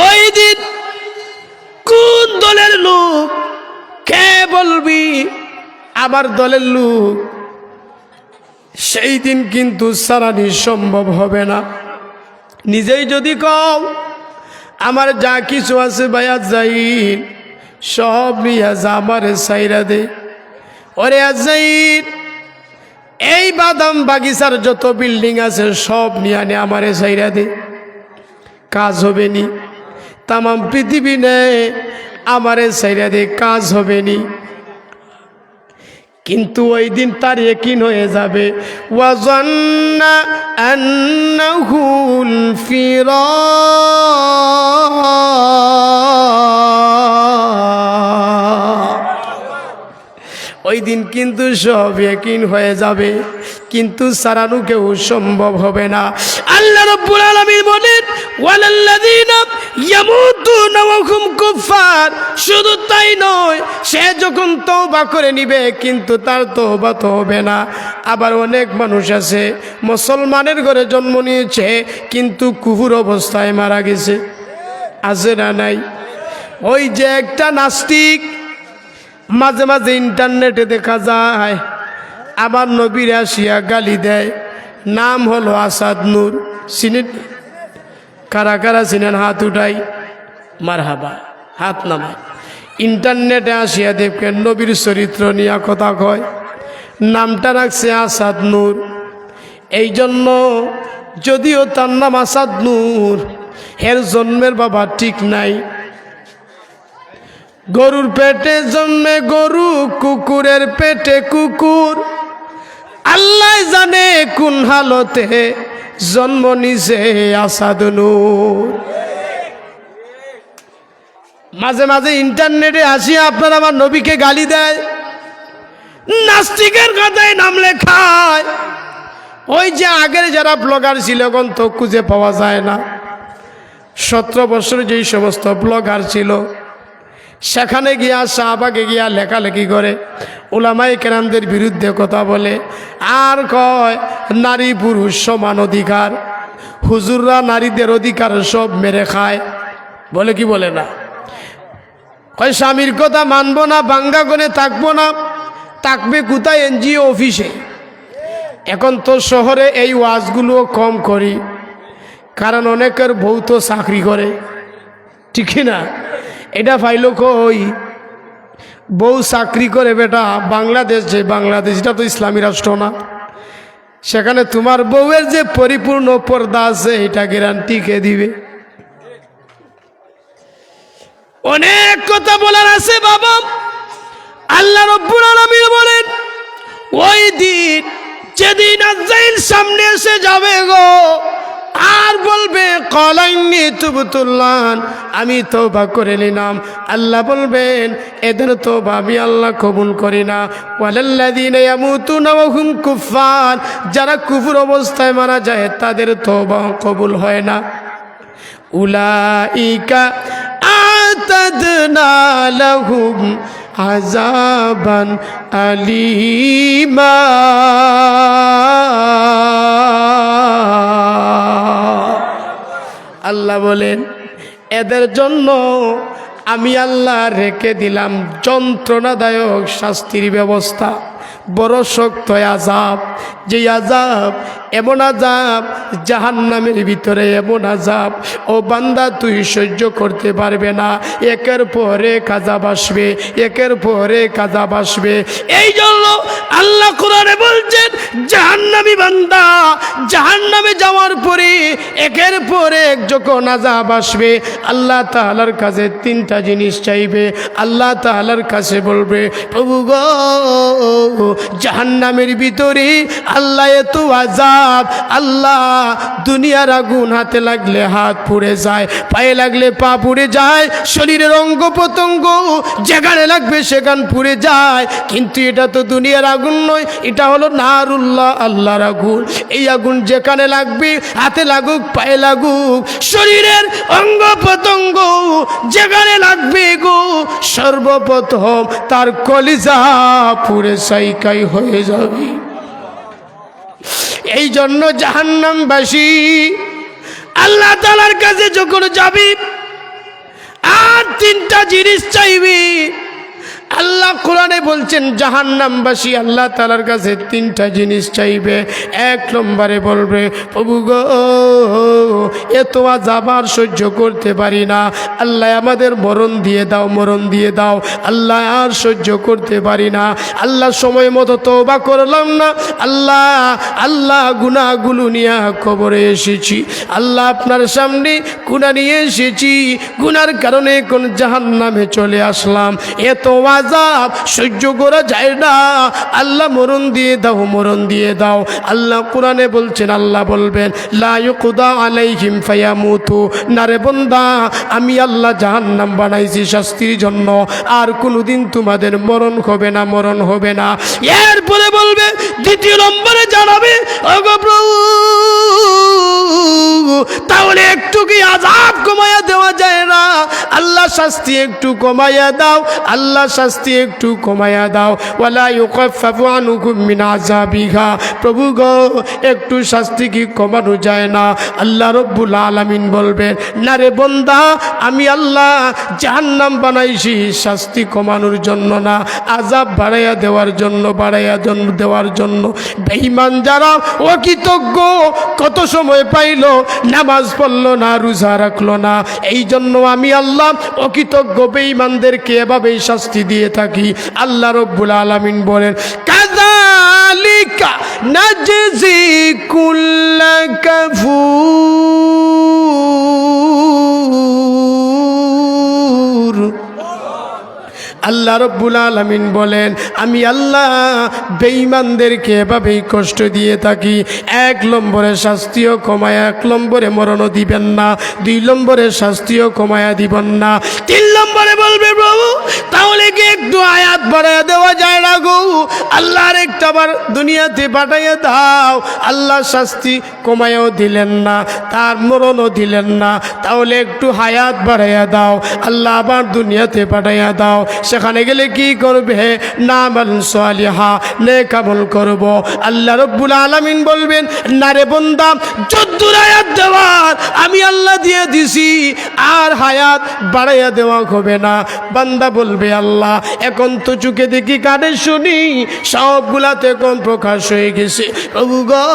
ওই দিন কোন দলের লোক কে বলবি আমার দলের লোক, সেই দিন কিন্তু সারানি সম্ভব হবে না। নিজেই যদি কও আমার যা কিছু আছে ভাইয়া যাই সব নিয়ে যা, আমারে সাইরা দে, ওরে আজাইর, এই বাদাম বাগিচার যত বিল্ডিং আছে সব নিয়ে আনে আমারে ছাইরা দে, কাজ হবে নি। তামাম পৃথিবী নেই, আমারে ছাইরা দে, কাজ হবে নি। কিন্তু ওই দিন তার ইয়াকিন হয়ে যাবে, ওয়াজান্না আন্নাহুল ফিরাক। ওই দিন কিন্তু সব ইয়াকিন হয়ে যাবে, কিন্তু সারানো কেউ সম্ভব হবে না। আল্লাহ রাব্বুল আলামিন বলেন, ওয়ালাল্লাযীনা ইয়ামুতুনা ওয়া হুম কুফার। শুধু তাই নয়, সে যখন তওবা করে নিবে কিন্তু তার তওবা তো হবে না। আবার অনেক মানুষ আছে মুসলমানের ঘরে জন্ম নিয়েছে কিন্তু কুফর অবস্থায় মারা গেছে, আছে না নাই? ওই যে একটা নাস্তিক মাঝে মাঝে ইন্টারনেটে দেখা যায়, আবার নবীর আসিয়া গালি দেয়, নাম হলো আসাদ নূর। চিনেন? কারা কারা চিনেন? হাত উঠাই, মারহাবা, হাত নামায়। ইন্টারনেটে আসিয়া দেখবেন নবীর চরিত্র নিয়ে কথা কয়, নামটা রাখছে আসাদ নূর। এই জন্য যদিও তার নাম আসাদ নূর, এর জন্মের বাবা ঠিক নাই। গরুর পেটে জন্মে গরু, কুকুরের পেটে কুকুর। আল্লাহ জানে কোন হালতে জন্ম নিছে আসাদ নূর। মাঝে মাঝে ইন্টারনেটে আসিয়া আপনারা আমার নবীকে গালি দেয়, নাস্তিকের কথায় নাম লেখায়। ওই যে আগের যারা ব্লগার ছিল এখন তো খুঁজে পাওয়া যায় না। 17 বছর যেই সমস্ত ব্লগার ছিল, সেখানে গিয়া শাহবাগে গিয়া লেখালেখি করে, উলামায়ে কেরামদের বিরুদ্ধে কথা বলে, আর কয় নারী পুরুষ সমান অধিকার, হুজুররা নারীদের অধিকার সব মেরে খায়। বলে কি বলে না? কয় স্বামীর কথা মানবো না, বাঙ্গা গনে থাকবো না, থাকবে কোথায়? এনজিও অফিসে। এখন তো শহরে এই ওয়াজগুলো কম করি, কারণ অনেকের বউ তো চাকরি করে, ঠিক না? এটা পাইল কই? বউ চাকরি করে বেটা বাংলাদেশে। বাংলাদেশ এটা তো ইসলামী রাষ্ট্র না, সেখানে তোমার বউয়ের যে পরিপূর্ণ পর্দা আছে এটা গ্যারান্টি কে দিবে? অনেক কথা বলার আছে বাবা। আল্লাহ রাব্বুল আলামিন বলেন, ওই দিন যেদিন আযাইল সামনে এসে যাবে গো, আর বলবে কলাইনি তুবতুল্লান, আমি তওবা করে নিলাম। আল্লাহ বলবেন এদের তওবা আমি আল্লাহ কবুল করি না। ওয়ালাল্লাযীনা ইয়ামুতুনা ওয়া হুম কুফার, যারা কুফর অবস্থায় মারা যায় তাদের তওবা কবুল হয় না। উলাইকা আতাদনা লাহুম আযাবান আলীমা। আল্লাহ বলেন এদের জন্য আমি আল্লাহ রেখে দিলাম যন্ত্রণাদায়ক শাস্তির ব্যবস্থা, বড় শক্ত আযাব। যে আযাব, এমন আযাব জাহান্নামের ভিতরে, এমন আযাব ও বান্দা তুই সহ্য করতে পারবে না। একের পরে আযাব আসবে, একের পরে আযাব আসবে। এই জন্য আল্লাহ কোরআনে বলছেন জাহান্নামী বান্দা জাহান্নামে যাওয়ার পরে একের পরে এক যখন আযাব আসবে, আল্লাহ তাআলার কাছে 3টা জিনিস চাইবে। আল্লাহ তাআলার কাছে বলবে, প্রভু গো, জাহান্নামের ভিতরে আল্লাহ এত আযাব, আল্লাহ দুনিয়ার আগুন হাতে লাগলে হাত পুড়ে যায়, পায়ে লাগলে পা পুড়ে যায়, শরীরের অঙ্গ প্রত্যঙ্গ যেখানে লাগবে সেখান পুড়ে যায়। কিন্তু এটা তো দুনিয়ার আগুন নয়, এটা হলো নারুল্লাহ, আল্লাহর আগুন। এই আগুন যেখানে লাগবে, হাতে লাগুক, পায়ে লাগুক, শরীরের অঙ্গ প্রত্যঙ্গ যেখানে লাগবে গো, সর্বপ্রথম তার কলিজা পুড়ে ছাইকাই হয়ে যাবে। এই জন্য জাহান্নামবাসী আল্লাহ তাআলার কাছে যখন যাবি আর 3টা জিনিস চাইবি। আল্লাহ কোরআনে বলছেন জাহান্নামবাসী আল্লাহ তাআলার কাছে তিনটা জিনিস চাইবে। এক নম্বরে বলবে, প্রভু গো, এত আযাব আর সহ্য করতে পারি না, আল্লাহ আমাদের মরণ দিয়ে দাও, মরণ দিয়ে দাও, আল্লাহ আর সহ্য করতে পারি না, আল্লাহ সময় মতো তওবা করলাম না, আল্লাহ আল্লাহ গুনাহগুলো নিয়ে কবরে এসেছি, আল্লাহ আপনার সামনে গুনাহ নিয়ে এসেছি, গুনার কারণে কোন জাহান্নামে চলে আসলাম, এত আযাব সহ্য করা যায় না, আল্লাহ মরণ দিয়ে দাও, মরণ দিয়ে দাও। আল্লাহ কোরআনে বলছেন, আল্লাহ বলবেন লা ইউকদা আলাইহিম ফায়ামুতু, না রে বান্দা, আমি আল্লাহ জাহান্নাম বানাইছি শাস্তির জন্য, আর কোনোদিন তোমাদের মরণ হবে না, মরণ হবে না। এরপরে বলবে, দ্বিতীয় নম্বরে জানাবে, ওগো প্রভু, তাহলে একটু কি আযাব কমায়া দেওয়া যায় না? আল্লাহ শাস্তি একটু কমায়া দাও, আল্লাহ শাস্তি একটু কমায়া দাও। ওয়ালা ইউখাফফাফু আনকুম মিন আযাবিহা, প্রভু গো, একটু শাস্তি কি কমানো যায় না? আল্লাহ রাব্বুল আলামিন বলবেন, না রে বান্দা, আমি আল্লাহ জাহান্নাম বানাইছি শাস্তি কমানোর জন্য না, আযাব বাড়াইয়া দেওয়ার জন্য, বাড়াইয়া দেওয়ার জন্য। বেঈমান যারা অকৃতজ্ঞ, কত সময় পাইলো, নামাজ পড়লো না, রোজা রাখলো না, এই জন্য আমি আল্লাহ অকৃতজ্ঞ বেঈমানদেরকে এভাবেই শাস্তি দিয়ে থাকি। আল্লাহ রাব্বুল আলামিন বলেন, কাযালিকা নাজজি কুল্লা কাফুর। আল্লাহ রাব্বুল আলামিন বলেন, আমি আল্লাহ বেঈমানদেরকে এভাবেই কষ্ট দিয়ে থাকি। এক নম্বরে শাস্তিও কমায়া, এক নম্বরে মরণও দিবেন না, দুই নম্বরে শাস্তিও কমায়া দিবেন না, তিন নম্বরে বলবে, প্রভু তাহলে কি একটু আয়াত বাড়াইয়া দেওয়া যায় না গো? আল্লাহর একটা বার দুনিয়াতে পাঠাইয়া দাও। আল্লাহ শাস্তি কমায়াও দিলেন না, তার মরণও দিলেন না, তাহলে একটু হায়াত বাড়াইয়া দাও, আল্লাহ আবার দুনিয়াতে পাঠাইয়া দাও। সেখানে গেলে কি করবে? নামাল সালিহা, নেক আমল করব। আল্লাহ রাব্বুল আলামিন বলবেন, না রে বান্দা, যদ্দুর হায়াত দেওয়ার আমি আল্লাহ দিয়ে দিছি, আর হায়াত বাড়াইয়া দেওয়া হবে না। বান্দা বলবে, আল্লাহ এখন তো চোখে দেখি, কানে শুনি, সবগুলাতে এখন প্রকাশ হয়ে গেছে, প্রভু গো,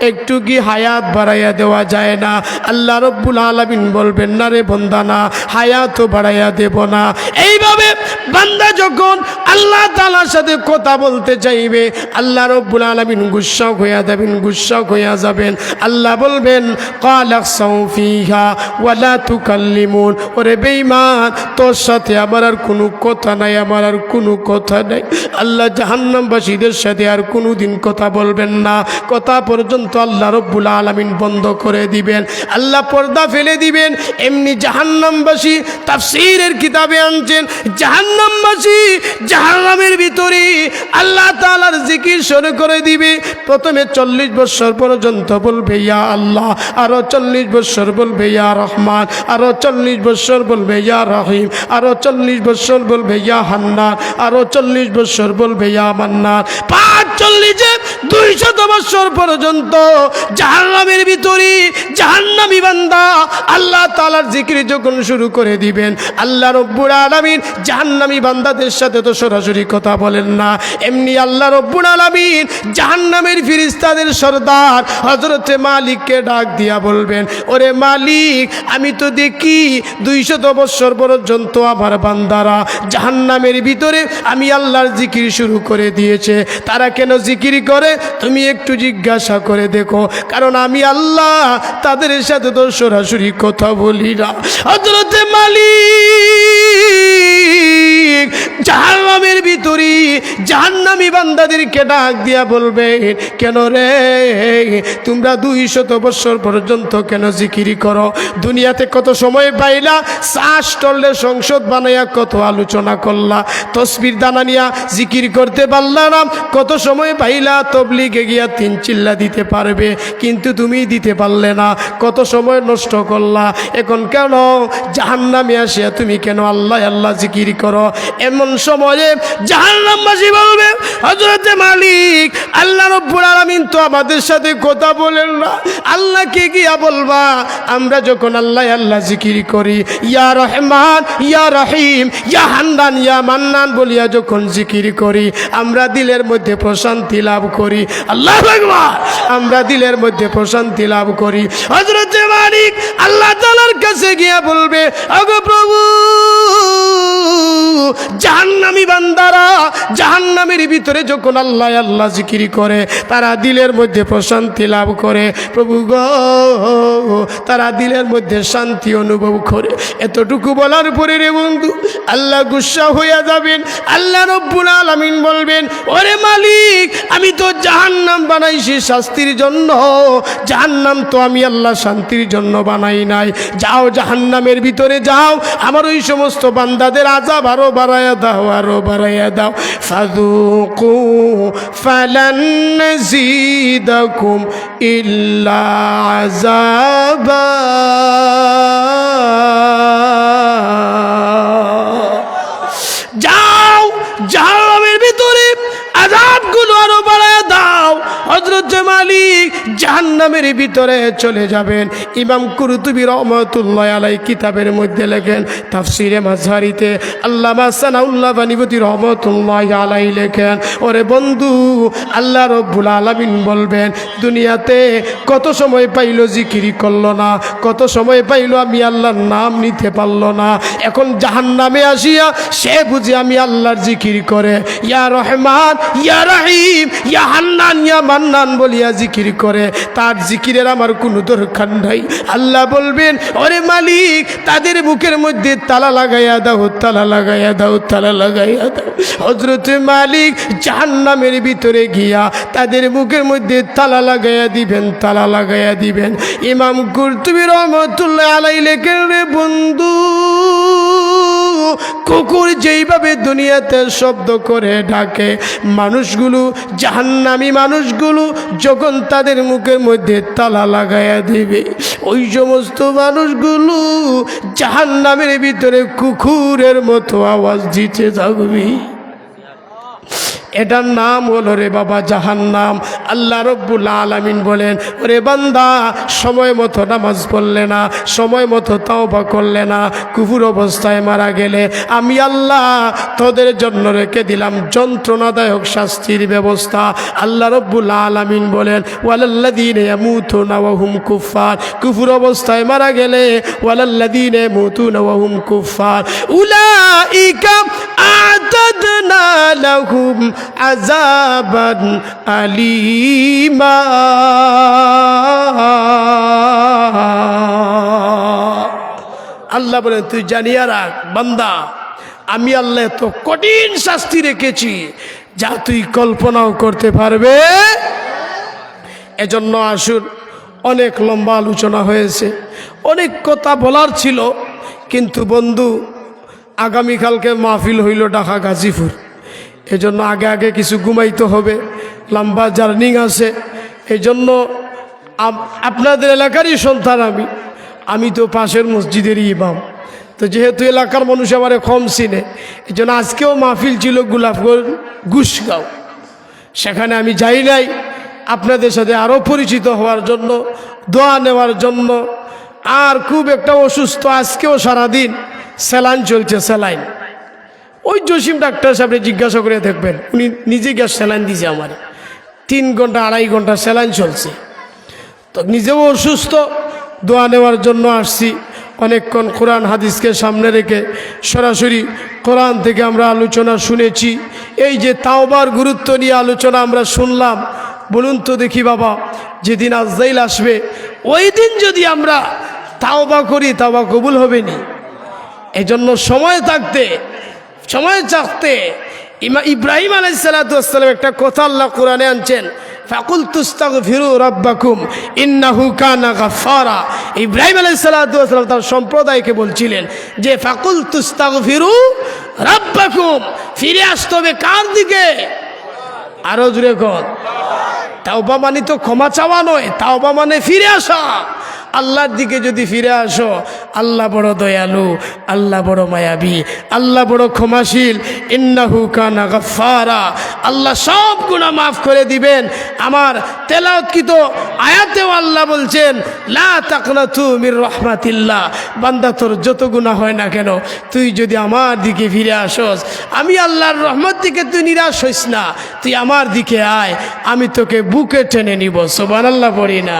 একটু কি হায়াত বাড়াইয়া দেওয়া যায় না? আল্লাহ রাব্বুল আলামিন বলবেন, না রে বান্দা, না, হায়াতও বাড়াইয়া দেব না। এইভাবে বান্দা যখন আল্লাহ তাআলার সাথে কথা বলতে চাইবে, আল্লাহ রাব্বুল আলামিন গুসসা হইয়া যাবেন, গুসসা হইয়া যাবেন। আল্লাহ বলবেন, ক্বালা সাউফিহা ওয়ালা তুকাল্লিমুন, ওরে বেঈমান, তোর সাথে আমার আর কোনো কথা নাই, আমার আর কোনো কথা নাই। আল্লাহ জাহান্নামবাসীদের সাথে আর কোনো দিন কথা বলবেন না, কথা পর্যন্ত আল্লাহ রাব্বুল আলামিন বন্ধ করে দিবেন, আল্লাহ পর্দা ফেলে দিবেন। এমনি জাহান্নামবাসী তাফসীরের কিতাবে আনছেন, জাহান্নামবাসী জাহান্নামের ভিতরে আল্লাহ তাআলার জিকির শুরু করে দিবে। প্রথমে 40 বছর পর্যন্ত বলবে ইয়া আল্লাহ, আরো 40 বছর বলবে ইয়া রহমান, আরো 40 বছর বলবে ইয়া রহিম, আরো 40 বছর বলবে ইয়া হান্নান, আরো 40 বছর বলবে ইয়া মান্নান। 45 200 বছর পর্যন্ত জাহান্নামের ভিতরে জাহান্নামী বান্দা আল্লাহ তাআলার জিকির যখন শুরু করে দিবেন, আল্লাহ রাব্বুল আলামিন জাহান্নামী বান্দাদের সাথে তো সরাসরি কথা বলেন না, এমনি আল্লাহ রাব্বুল আলামিন জাহান্নামের ফেরেশতাদের সরদার হযরতে মালিককে ডাক দিয়া বলবেন, ওরে মালিক, আমি তো দেখি 200 বছর পর্যন্ত আমার বান্দারা জাহান্নামের ভিতরে আমি আল্লাহর জিকির শুরু করে দিয়েছে, তারা কেন জিকির করে তুমি একটু জিজ্ঞাসা করে দেখো, কারণ আমি আল্লাহ তাদের সাথে তো সরাসরি কথা বলি না। হযরতে মালিক জাহান্নামের ভিতরে জাহান্নামী বান্দাদেরকে ডাক দিয়া বলবে, কেন রে তোমরা 200 বছর পর্যন্ত কেন জিকির করো? দুনিয়াতে কত সময় পাইলা, শ্বাস টললে সংসদ বানাইয়া কত আলোচনা করলা, তসবির দানা নিয়া জিকির করতে পারলা না, কত সময় পাইলা তবলিগে গিয়া 3 চিল্লা দিতে পারবে, কিন্তু তুমি দিতে পারলে না, কত সময় নষ্ট করলা। এখন কেন জাহান্নামে আসিয়া তুমি কেন আল্লাহ আল্লাহ জিকির করো? এমন সময়ে জাহান্নামবাসী বলবে, হযরতে মালিক আল্লাহ রব্বুল আলামিন তো আমাদের সাথে কথা বলেন না, আল্লাহকে গিয়া বলবা আমরা যখন আল্লাহ আল্লাহ জিকির করি, ইয়া রহমান ইয়া রহিম ইয়া হান্নান ইয়া মান্নান বলিয়া যখন জিকির করি, আমরা দিলের মধ্যে প্রশান্তি লাভ করি। আল্লাহু আকবার। আমরা দিলের মধ্যে প্রশান্তি লাভ করি। হযরত মালিক আল্লাহ তাআলার কাছে গিয়া বলবে, ওগো প্রভু, জাহান্নামী বান্দারা জাহান্নামের ভিতরে যখন আল্লাহ আল্লাহ জিকির করে তারা দিলের মধ্যে প্রশান্তি লাভ করে। প্রভু গো, তারা দিলের মধ্যে শান্তি অনুভব করে। এতটুকু বলার পরে রে বন্ধু আল্লাহ গুসা হইয়া যাবেন। আল্লাহ রব্বুল আলামিন বলবেন, ওরে মালিক, আমি তো জাহান্নাম বানাইছি শাস্তির জন্য, জাহান্নাম তো আমি আল্লাহ শান্তির জন্য বানাই নাই। যাও জাহান্নামের ভিতরে যাও, আমার ওই সমস্ত বান্দাদের আযাব আরো বাড়াইয়া দাও, আরো বাড়াইয়া দাও। ফাযুকু ফালান নাযীদাকুম ইল্লা আযাবা। যাও জাহান্নামের ভিতরে আযাবগুলো আরো বাড়াইয়া দাও। হযরত মালিক জাহান্নামের ভিতরে চলে যাবেন। ইমাম কুরতুবী রহমাতুল্লাহ আলাইহি কিতাবের মধ্যে লেখেন, তাফসিরে মাযহারিতে আল্লামা সানাউল্লাহ বানিবতী রহমাতুল্লাহ আলাইহি লেখেন, ওরে বন্ধু, আল্লাহ রব্বুল আলামিন বলবেন, দুনিয়াতে কত সময় পাইলো জিকির করলো না, কত সময় পাইলো আমি আল্লাহর নাম নিতে পারলো না। এখন জাহান্নামে আসিয়া সে বুঝি আমি আল্লাহর জিকির করে, ইয়া রহমান ইয়া রহিম ইয়া হান্নান ইয়া মান্নান বলিয়া জিকির করে, তার জিকিরের আমার কোনো দরকার নাই। আল্লাহ বলবেন, ওরে মালিক, তাদের মুখের মধ্যে তালা লাগাইয়া দাও, তালা লাগাইয়া দাও, তালা লাগাইয়া দাও। হযরত মালিক জাহান্নামের ভিতরে গিয়া তাদের মুখের মধ্যে তালা লাগাইয়া দিবেন, তালা লাগাইয়া দিবেন। ইমাম কুরতুবী রহমাতুল্লাহ আলাইহি লেখেন, রে বন্ধু, কুকুর যেইভাবে দুনিয়াতে শব্দ করে ডাকে, মানুষগুলো জাহান্নামী মানুষগুলো যখন তাদের মুখের মধ্যে তালা লাগাইয়া দিবে, ওই সমস্ত মানুষগুলো জাহান্নামের ভিতরে কুকুরের মতো আওয়াজ দিতে থাকবে। এটার নাম হলো রে বাবা জাহান্নাম। আল্লাহ রব্বুল আলামিন বলেন, ওরে বান্দা, সময় মতো নামাজ পড়লে না, সময় মতো তাওবা করলে না, কুফর অবস্থায় মারা গেলে আমি আল্লাহ তোদের জন্য রেখে দিলাম যন্ত্রণাদায়ক শাস্তির ব্যবস্থা। আল্লাহ রব্বুল আলামিন বলেন, ওয়ালাল্লাযীনা ইয়ামুতুনা ওয়া হুম কুফার, কুফর অবস্থায় মারা গেলে ওয়ালাল্লাযীনা ইয়ামুতুনা ওয়া হুম কুফার উলাইকা আ'তাদনা লাহুম আযাবান আলীমা। আল্লাহ বলেন, তুই জানিয়া রাখ বান্দা, আমি আল্লাহ এত কঠিন শাস্তি রেখেছি যা তুই কল্পনাও করতে পারবে। এজন্য আসুন, অনেক লম্বা আলোচনা হয়েছে, অনেক কথা বলার ছিল, কিন্তু বন্ধু আগামীকালকে মাহফিল হইল ঢাকা গাজীপুর, এজন্য আগে আগে কিছু ঘুমাইতে হবে, লম্বা জার্নিং আছে। এই জন্য আপনাদের এলাকারই সন্তান আমি তো পাশের মসজিদেরই ইমাম, তো যেহেতু এলাকার মানুষ আমার কম চিনে, এই জন্য আজকেও মাহফিল ছিল গোলাপগঞ্জ গুসগাঁও, সেখানে আমি যাই নাই। আপনাদের সাথে আরও পরিচিত হওয়ার জন্য, দোয়া নেওয়ার জন্য। আর খুব একটা অসুস্থ, আজকেও সারাদিন স্যালাইন চলছে, স্যালাইন। ওই জসিম ডাক্তার সাহেবরে জিজ্ঞাসা করে দেখবেন, উনি নিজে গ্যাস স্যালাইন দিয়েছে আমার, 3 ঘন্টা 2.5 ঘন্টা স্যালাইন চলছে। তো নিজেও অসুস্থ, দোয়া নেওয়ার জন্য আসছি। অনেকক্ষণ কোরআন হাদিসকে সামনে রেখে সরাসরি কোরআন থেকে আমরা আলোচনা শুনেছি। এই যে তাওবার গুরুত্ব নিয়ে আলোচনা আমরা শুনলাম, বলুন তো দেখি বাবা, যেদিন আজরাইল আসবে ওই দিন যদি আমরা তাওবা করি, তাওবা কবুল হবে নি। এজন্য সময় থাকতে ইব্রাহিম আলাইহিস সালাতু ওয়াস সালাম একটা কথা আল্লাহ কোরআনে আনছেন, ফাকুলতু আস্তাগফিরু রাব্বাকুম ইন্নাহু কানা গাফফারা। ইব্রাহিম আলাইহিস সালাতু ওয়াস সালাম তার সম্প্রদায়কে বলছিলেন যে ফাকুলতু আস্তাগফিরু রাব্বাকুম, ফিরে আসতে হবে কার দিকে? আরো জোরে কর। তাওবা মানে তো ক্ষমা চাওয়া নয়, তাওবা মানে ফিরে আসা। আল্লাহর দিকে যদি ফিরে আসো, আল্লাহ বড় দয়ালু, আল্লাহ বড় মায়াবী, আল্লাহ বড় ক্ষমাশীল। ইন্নাহু কানা গাফফারা, আল্লাহ সব গুনাহ মাফ করে দিবেন। আমার তেলাওয়াতকৃত আয়াতেও আল্লাহ বলছেন লা তাকনাতু মির রাহমাতিল্লাহ, বান্দা তোর যত গুনাহ হয় না কেন তুই যদি আমার দিকে ফিরে আসস, আমি আল্লাহর রহমত থেকে তুই নিরাশ হইস না, তুই আমার দিকে আয়, আমি তোকে বুকে টেনে নিব। সুবহানাল্লাহ পড়ি না।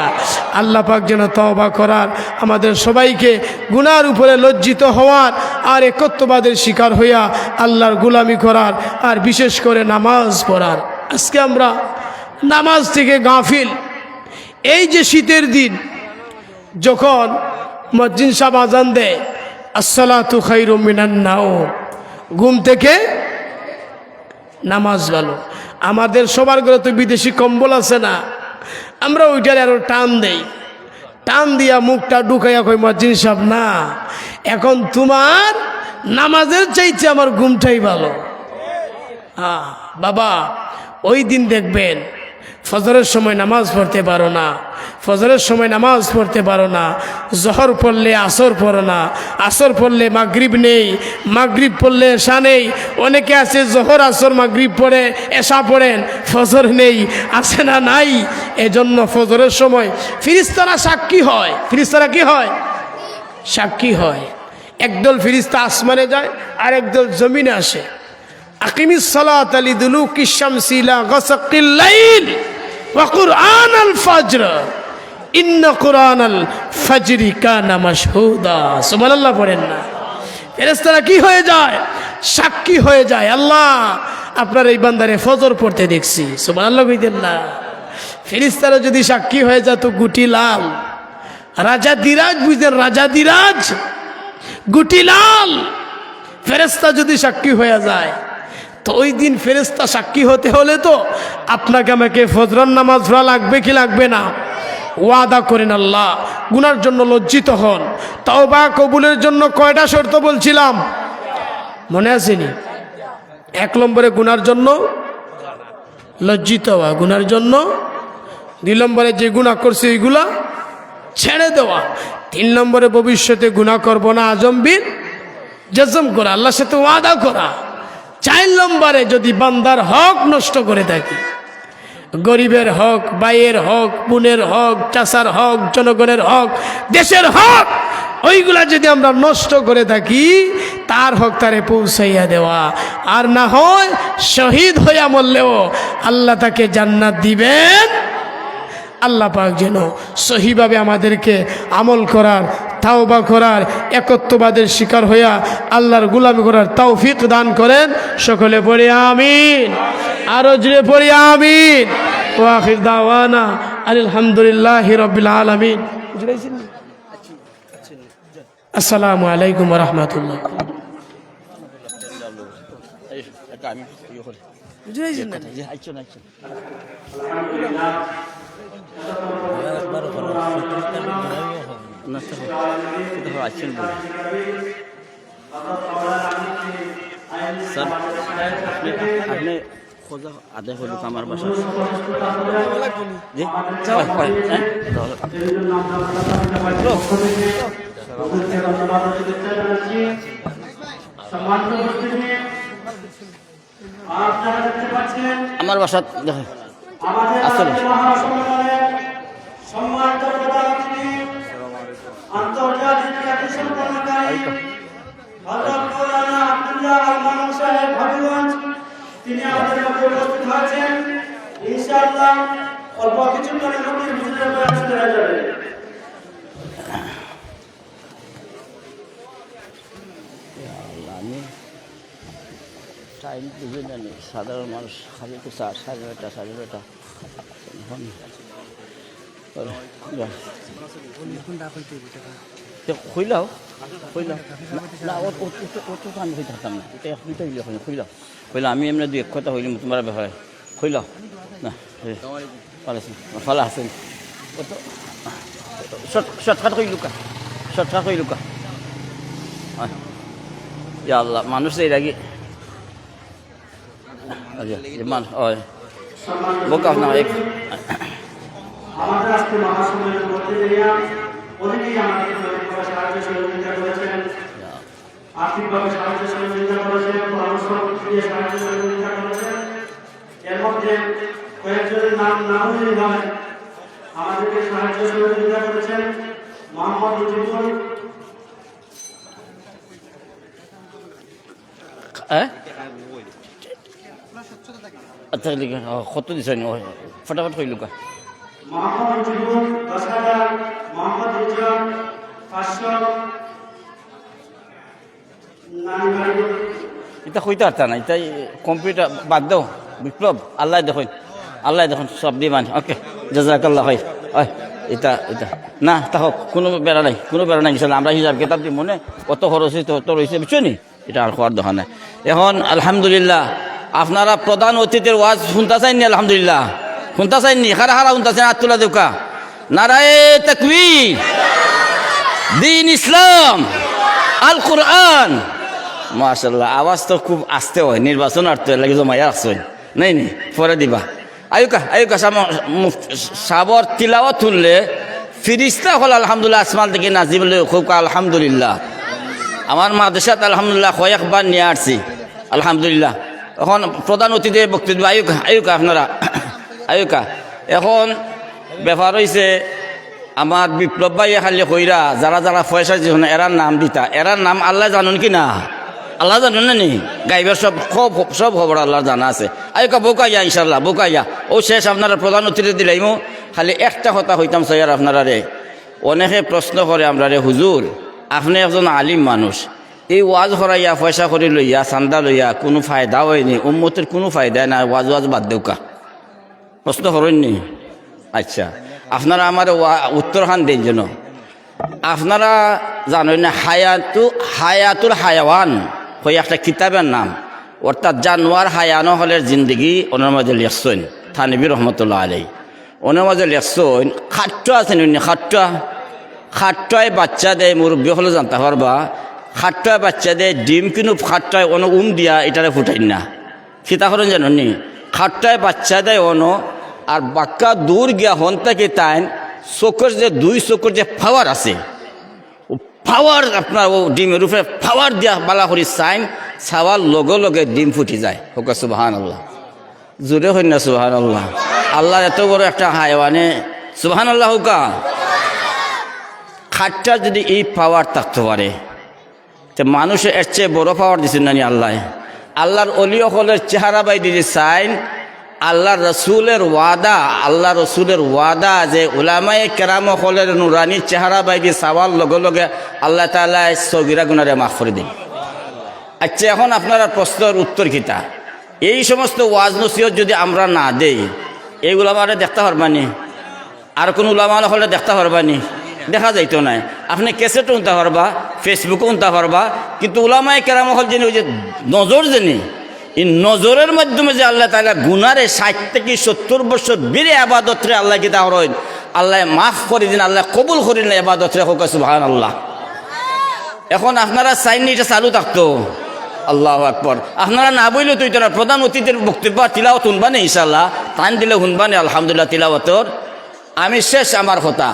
আল্লাহ পাক যেন তওবা করার, আমাদের সবাইকে গুনার উপরে লজ্জিত হওয়ার আর একত্ববাদের শিকার হইয়া আল্লাহর গোলামি করার আর বিশেষ করে নামাজ পড়ার। আজকে আমরা নামাজ থেকে গাফিল। এই যে শীতের দিন যখন মুয়াজ্জিন সাহেব আজান দেয় আসসালাতু খায়রুম মিনান নাওম, ঘুম থেকে নামাজ ভালো। আমাদের সবার ঘরে তো বিদেশি কম্বল আছে না, আমরা ওইটার আরো টান দেই, টান দিয়া মুখটা ঢুকাইয়া কই মুয়াজ্জিন সাহেব না, এখন তোমার নামাজের চাইতে আমার ঘুমটাই ভালো। বাবা ওই দিন দেখবেন ফজরের সময় নামাজ পড়তে পারো না, ফজরের সময় নামাজ পড়তে পারো না, জহর পড়লে আসর পড়ো না, আসর পড়লে মাগরিব নেই, মাগরিব পড়লে এশা নেই। অনেকে আছে জহর আসর মাগরিব পড়ে এশা পড়েন, ফজর নেই, আছে না নাই। এজন্য ফজরের সময় ফিরিস্তারা সাক্ষী হয়। ফিরিস্তারা কি হয়? সাক্ষী হয়। একদল ফিরিস্তা আসমানে যায় আর একদল জমিনে আসে। আকিমিস সালাতা লিদুলুকিশ শামসি ইলা গাসাকিল লাইল ওয়া কুরআনাল ফাজর ইন্না কুরআনাল ফাজরি কানা মাশহুদা। সুবহানাল্লাহ পড়েন না। ফেরেশতারা কি হয়ে যায়? সাক্ষী হয়ে যায়। আল্লাহ আপনার এই বান্দারে ফজর পড়তে দেখছি। সুবহানাল্লাহ কইতেন না। ফেরেশতারা যদি সাক্ষী হয়ে যায় তো গুটি লাল। রাজা দিরাজ বুঝলেন? রাজা দিরাজ গুটি লাল। ফেরেশতা যদি সাক্ষী হয়ে যায় তো ওই দিন ফেরেশতা সাক্ষী হতে হলে তো আপনাকে আমাকে ফজরের নামাজ পড়া লাগবে কি লাগবে না? ওয়াদা করেন আল্লাহ, গুনার জন্য লজ্জিত হন। তওবা কবুলের জন্য কয়টা শর্ত বলছিলাম মনে আসেনি? 1 নম্বরে গুনার জন্য লজ্জিত হওয়া, গুনার জন্য 2 নম্বরে যে গুনাহ করছে ওইগুলা ছেড়ে দেওয়া, 3 নম্বরে ভবিষ্যতে গুনাহ করব না আজমবিন জজম করা, আল্লাহর সাথে ওয়াদা করা। 4 নম্বরে যদি বান্দার হক নষ্ট করে থাকি, গরিবের হক, ভাইয়ের হক, বোনের হক, চাচার হক, জনগণের হক, দেশের হক, ওইগুলা যদি আমরা নষ্ট করে থাকি তার হক তারে পৌঁছাইয়া দেওয়া। আর না হয় শহীদ হইয়া মরলেও আল্লাহ তাকে জান্নাত দিবেন। আল্লাহ পাক যেন সহিভাবে আমাদেরকে আমল করার, তাওবা করার, একত্ববাদের শিকার হইয়া আল্লাহর গোলামি করার তৌফিক দান করেন। সকলে পড়ি আমিন। আরো জোরে পড়ি আমিন। ওয়া আখির দাওয়ানা আলহামদুলিল্লাহি রাব্বিল আলামিন। আসসালামু আলাইকুম ওয়া রাহমাতুল্লাহ। আপনি খোঁজা আদায় হল আমার বাসা আমার বাসা আসলে তিনি আমাদের মধ্যে উপস্থিত হয়েছেন। ইনশাআল্লাহ অল্প কিছুক্ষণের মধ্যে হুজুরের বয়ান শুরু হয়ে যাবে। আমি টাইম বুঝে জানি, সাধারণ মানুষ খালি তো 9:30 9:30 খুইলাও না অত আমি হয়ে থাকতাম না, এটা এখন তো খুইলাও হইলে আমি এমনি 2 কথা হইলাম তোমার ব্যাপারে খুইলাও না ভালো আছেন। শর্টকাট কই লুকা আল্লাহ মানুষ এর আগে বোকা না আমাদের আজকে মহাসমাজের মধ্যে অনেকেই আমাদের টাকাভাবে সাহায্য সহযোগিতা করেছেন, আর্থিকভাবে সাহায্য সহযোগিতা করেছেন, পরামর্শ দিয়ে সাহায্য সহযোগিতা করেছেন। এর মধ্যে কয়েকজনের নাম নামই হয় আমাদেরকে সাহায্য সহযোগিতা করেছেন। মোহাম্মদ রুজিবুল, আচ্ছা লিখে কত দিছে ফটাফট কই লুকা মোহাম্মদ রুজিবুল 10,000, মোহাম্মদ রিজন 500, নানি বাড়ি এটা কইতে পারতা না, এটা কম্পিউটার বাদ দাও বিপ্লব, আল্লাহ দেখুন সব দিবান। ওকে জাজাকাল্লাহ হয় হয় এটা না তা হোক, কোনো বেড়া নাই ইনশাল্লাহ। আমরা হিসাব কেতাব দিই মনে কত খরচ হয়েছে তত রয়েছে বুঝছো নি, এটা আর হওয়ার দোকান নাই। এখন আলহামদুলিল্লাহ আপনারা প্রধান অতিথির ওয়াজ শুনতে চাইনি? আলহামদুলিল্লাহ শুনতে চাইনি? হারা শুনতে চাই আতুল্লাহ দেউকা নারায়ে তাকবীর, দ্বীন ইসলাম, আল কোরআন। মাশাআল্লাহ আওয়াজ তো খুব আস্তে হয়, নির্বাচন আর তো লাগে জমাইয়া রাখছেন নাই পরে দিবা। আয়ুকা সাবর তিলাওয়াত তুললে ফিরিস্তা হল আলহামদুলিল্লাহ আসমান থেকে নাজিব খুব আলহামদুলিল্লাহ। আমার মাদ্রাসাত আলহামদুলিল্লাহ কয়েকবার নিয়ে আসছি আলহামদুলিল্লাহ। এখন প্রধান অতিথি বক্তব্য আয়ুকা আপনারা আয়ুকা। এখন ব্যাপার হয়েছে আমার বিপ্লব ভাই খালি কইরা যারা যারা পয়সা দিয়েছেন এরার নাম দিতা, এরার নাম আল্লাহ জানুন কি না? আল্লাহ জানুন না নি? গাইবের সব খবর আল্লাহর জানা আছে। আয়ুকা বোকাইয়া ইনশাল্লাহ বোকাইয়া ও শেষ আপনারা প্রধান অতিথি দিলাইমো। খালি একটা কথা হইতাম সৈয়ার আপনারা রে, অনেকে প্রশ্ন করে আমরা রে হুজুর আপনি একজন আলিম মানুষ, এই ওয়াজ করাইয়া পয়সা করে লইয়া চান্দা লইয়া কোনো ফায়দা হয়নি, উম্মতের কোনো ফায়দা না, ওয়াজ বাদ দেউকা প্রশ্ন করেননি? আচ্ছা আপনারা আমার উত্তরখান দেন যেন। আপনারা জানেন না হায়াতুল হায়াওয়ান হই একটা কিতাবের নাম, অর্থাৎ জানোয়ার হায়ানো হলের জিন্দগি ওনার মাঝে লেখছেন থানবী রহমতুল্লাহ আলাই। ওনার মাঝে লেখছেন খাট্টা আছেন, খাট্টায় বাচ্চা দেয়, মুরব্বী হলে জানতে পারবা, খাট্টায় বাচ্চা দেয় ডিম কিন্তু খাট্টায় অনো দিয়া এটারে ফুটাই না, সীতা করেন জানেন নি? খাট্টায় বাচ্চা দেয় অনো আর বাক্কা দূর গিয়া হন থেকে তাই চোখের যে দুই চোখের যে পাওয়ার আছে, ও পাওয়ার আপনার ও ডিমের উপরে পাওয়ার দিয়া বালা করি চাইন ছাওয়ার লগে লগে ডিম ফুটি যায়। হোক সুবহানাল্লাহ, জোরে হই না সুবহানাল্লাহ। আল্লাহর এত বড় একটা হায়ওয়ানে সুবহানাল্লাহ হুকা। খাটটা যদি এই পাওয়ার থাকতে পারে তো মানুষের এর চেয়ে বড় পাওয়ার দিচ্ছেন না আল্লাহ। আল্লাহর অলি হলের চেহারা বাই দিয়ে চাইন আল্লাহ রসুলের ওয়াদা যে উলামায়ে কেরাম হলের নুরানি চেহারা বাই দিয়ে চাওয়ার লগে লগে আল্লাহ তাআলা সগীরা গুনারে মাফ করে দিন। আচ্ছা এখন আপনারা প্রশ্নের উত্তর কিতা? এই সমস্ত ওয়াজ নসিহত যদি আমরা না দেই এই উলামারে দেখতে পারবানি? আর কোন উলামা হলে দেখতে পারবানি? দেখা যাইতো না। আপনি ক্যাসেটও উনতে পারবা, ফেসবুকও উনতে পারবা, কিন্তু উলামায়ে কেরাম হল যিনি ওই যে নজর যিনি, এই নজরের মাধ্যমে যে আল্লাহ তাআলা গুনারে 60 থেকে 70 বছর বেড়ে আবাদতরে আল্লাহ কি তাহর আল্লাহ মাফ করে দিন, আল্লাহ কবুল করেন আবাদতরে। হোক সুবহানাল্লাহ। এখন আপনারা চাইনি এটা চালু থাকতো? আল্লাহু আকবার। আপনারা না বইলে তো এটা প্রধান অতিথির বক্তব্য তিলাওয়াত শুনবানি ইনশাআল্লাহ, টাইম দিলে শুনবানি আলহামদুলিল্লাহ তিলাওয়াতর। আমি শেষ আমার কথা।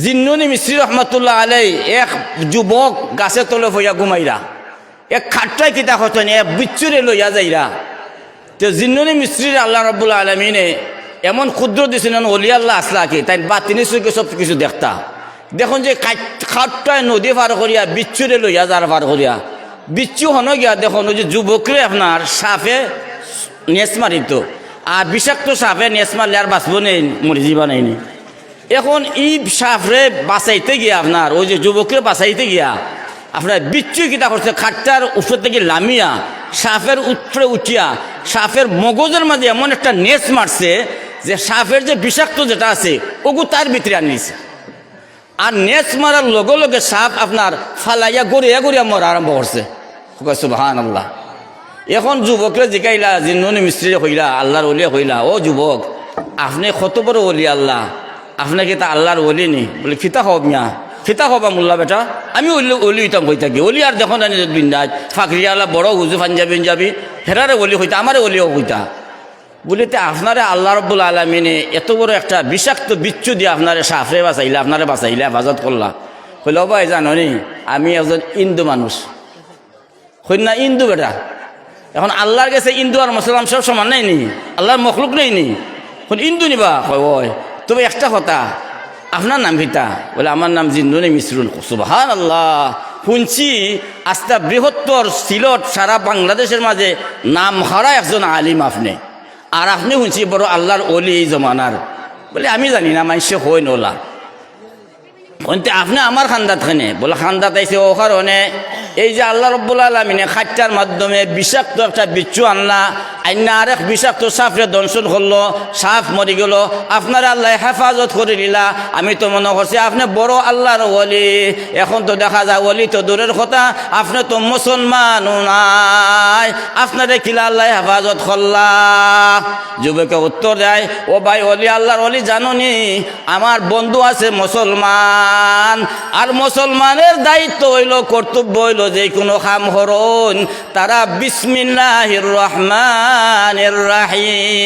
জিন্নুনি মিস্ত্রি রহমতুল্লাহ আলাই এক যুবক গাছে তলে হইয়া ঘুমাইরা, এক খাট্টায় কিতা হতেন এক বিচ্ছুরে লইয়া যাইরা। তো জিন্নুনি মিস্ত্রির আল্লাহ রাব্বুল আলামিনে এমন ক্ষুদ্র দিছিলেন অলি আল্লাহ আসলা কি তাই বাতিনি চোখে সব কিছু দেখতা। দেখুন যে খাট্টায় নদী পার করিয়া বিচ্ছুরে লইয়া যার পার করিয়া বিচ্ছু হন গিয়া দেখুন ওই যে যুবকরে আপনার সাপে নেস মারিত, আর বিষাক্ত সাপে নেস মারলে আর বাঁচব নেই, মরে যাবা নাইনি। এখন এই সাপরে বাঁচাইতে গিয়া আপনার ওই যে যুবকরে বাঁচাইতে গিয়া আপনার বিচ্ছু কিতা করছে, খাটটার উপর থেকে লামিয়া সাপের উপরে উঠিয়া সাপের মগজের মাঝে এমন একটা নেস মারছে যে সাপের যে বিষাক্ত যেটা আছে ওগু তার ভিতরে আনিয়েছে। আর নেস মারার লগে লগে সাপ আপনার ফালাইয়া গড়িয়া মরা আরম্ভ করছে। সুবহানাল্লাহ। এখন যুবকরে জিকাইলা, জিন্নুনি মিস্ত্রি কইলা, আল্লাহর ওলি কইলা, ও যুবক আপনি কত বড় ওলি আল্লাহ, আপনি কি তা আল্লাহর ওলি নি? বলে খিতা হব মিয়া, খিতা হবা মোল্লা বেটা, আমি ওলি হইতাম কই থাকি। ওলি আর দেখুন বিন্দাজ ফাকরিয়ালা বড় হুজু পাঞ্জাবি হেরারে ওলি হইতা, আমারে ওলিও হইতা। বলিতে আপনারে আল্লাহ রাব্বুল আলামিনে এত বড় একটা বিষাক্ত বিচ্ছু দিয়ে আপনারে সাফরে বাঁচাইলে, আপনারে বাঁচাইলে হেফাজত করলা। কইল ভাই জানো নি আমি একজন হিন্দু মানুষ। কইল না হিন্দু বেটা, এখন আল্লাহর কাছে হিন্দু আর মুসলমান সব সমান নাই নি, আল্লাহর মখলুক নেই নি, হিন্দু নিবা? কয় ওই তবে একটা কথা, আপনার নাম কিতা? বলে আমার নাম জিন্দুনি মিশ্রুন। সুবহানাল্লাহ, শুনছি আস্তা বৃহত্তর সিলট সারা বাংলাদেশের মাঝে নাম হারা একজন আলিম আপনি, আর আপনি শুনছি বড় আল্লাহর অলি এই জমানার। বলে আমি জানি না, মানুষে হই নোলা। আপনি আমার খান্দাত খানে? বলে খান্দাত আইসে ও কারণে এই যে আল্লাহ রব্বুল আলামিনে খাট্টার মাধ্যমে বিষাক্ত একটা বিচ্ছু আনলা, আইনা আরেক বিষাক্ত সাফরে দংশন করলো, সাফ মরি গেল, আপনার আল্লাহ হেফাজত করে দিলা। আমি তো মনে করছি আপনি বড় আল্লাহর ওলি। এখন তো দেখা যায় ওলি তো দূরের কথা, আপনি তো মুসলমানও নাই, আপনারে কিলা আল্লাহ হেফাজত করলা? যুবকে উত্তর দেয়, ও ভাই ওলি আল্লাহর ওলি জানো নি, আমার বন্ধু আছে মুসলমান, আর মুসলমানের দায়িত্ব হইল, কর্তব্য হইল যে কোনো কাম হরণ তারা বিসমিল্লাহির রহমানির রহিম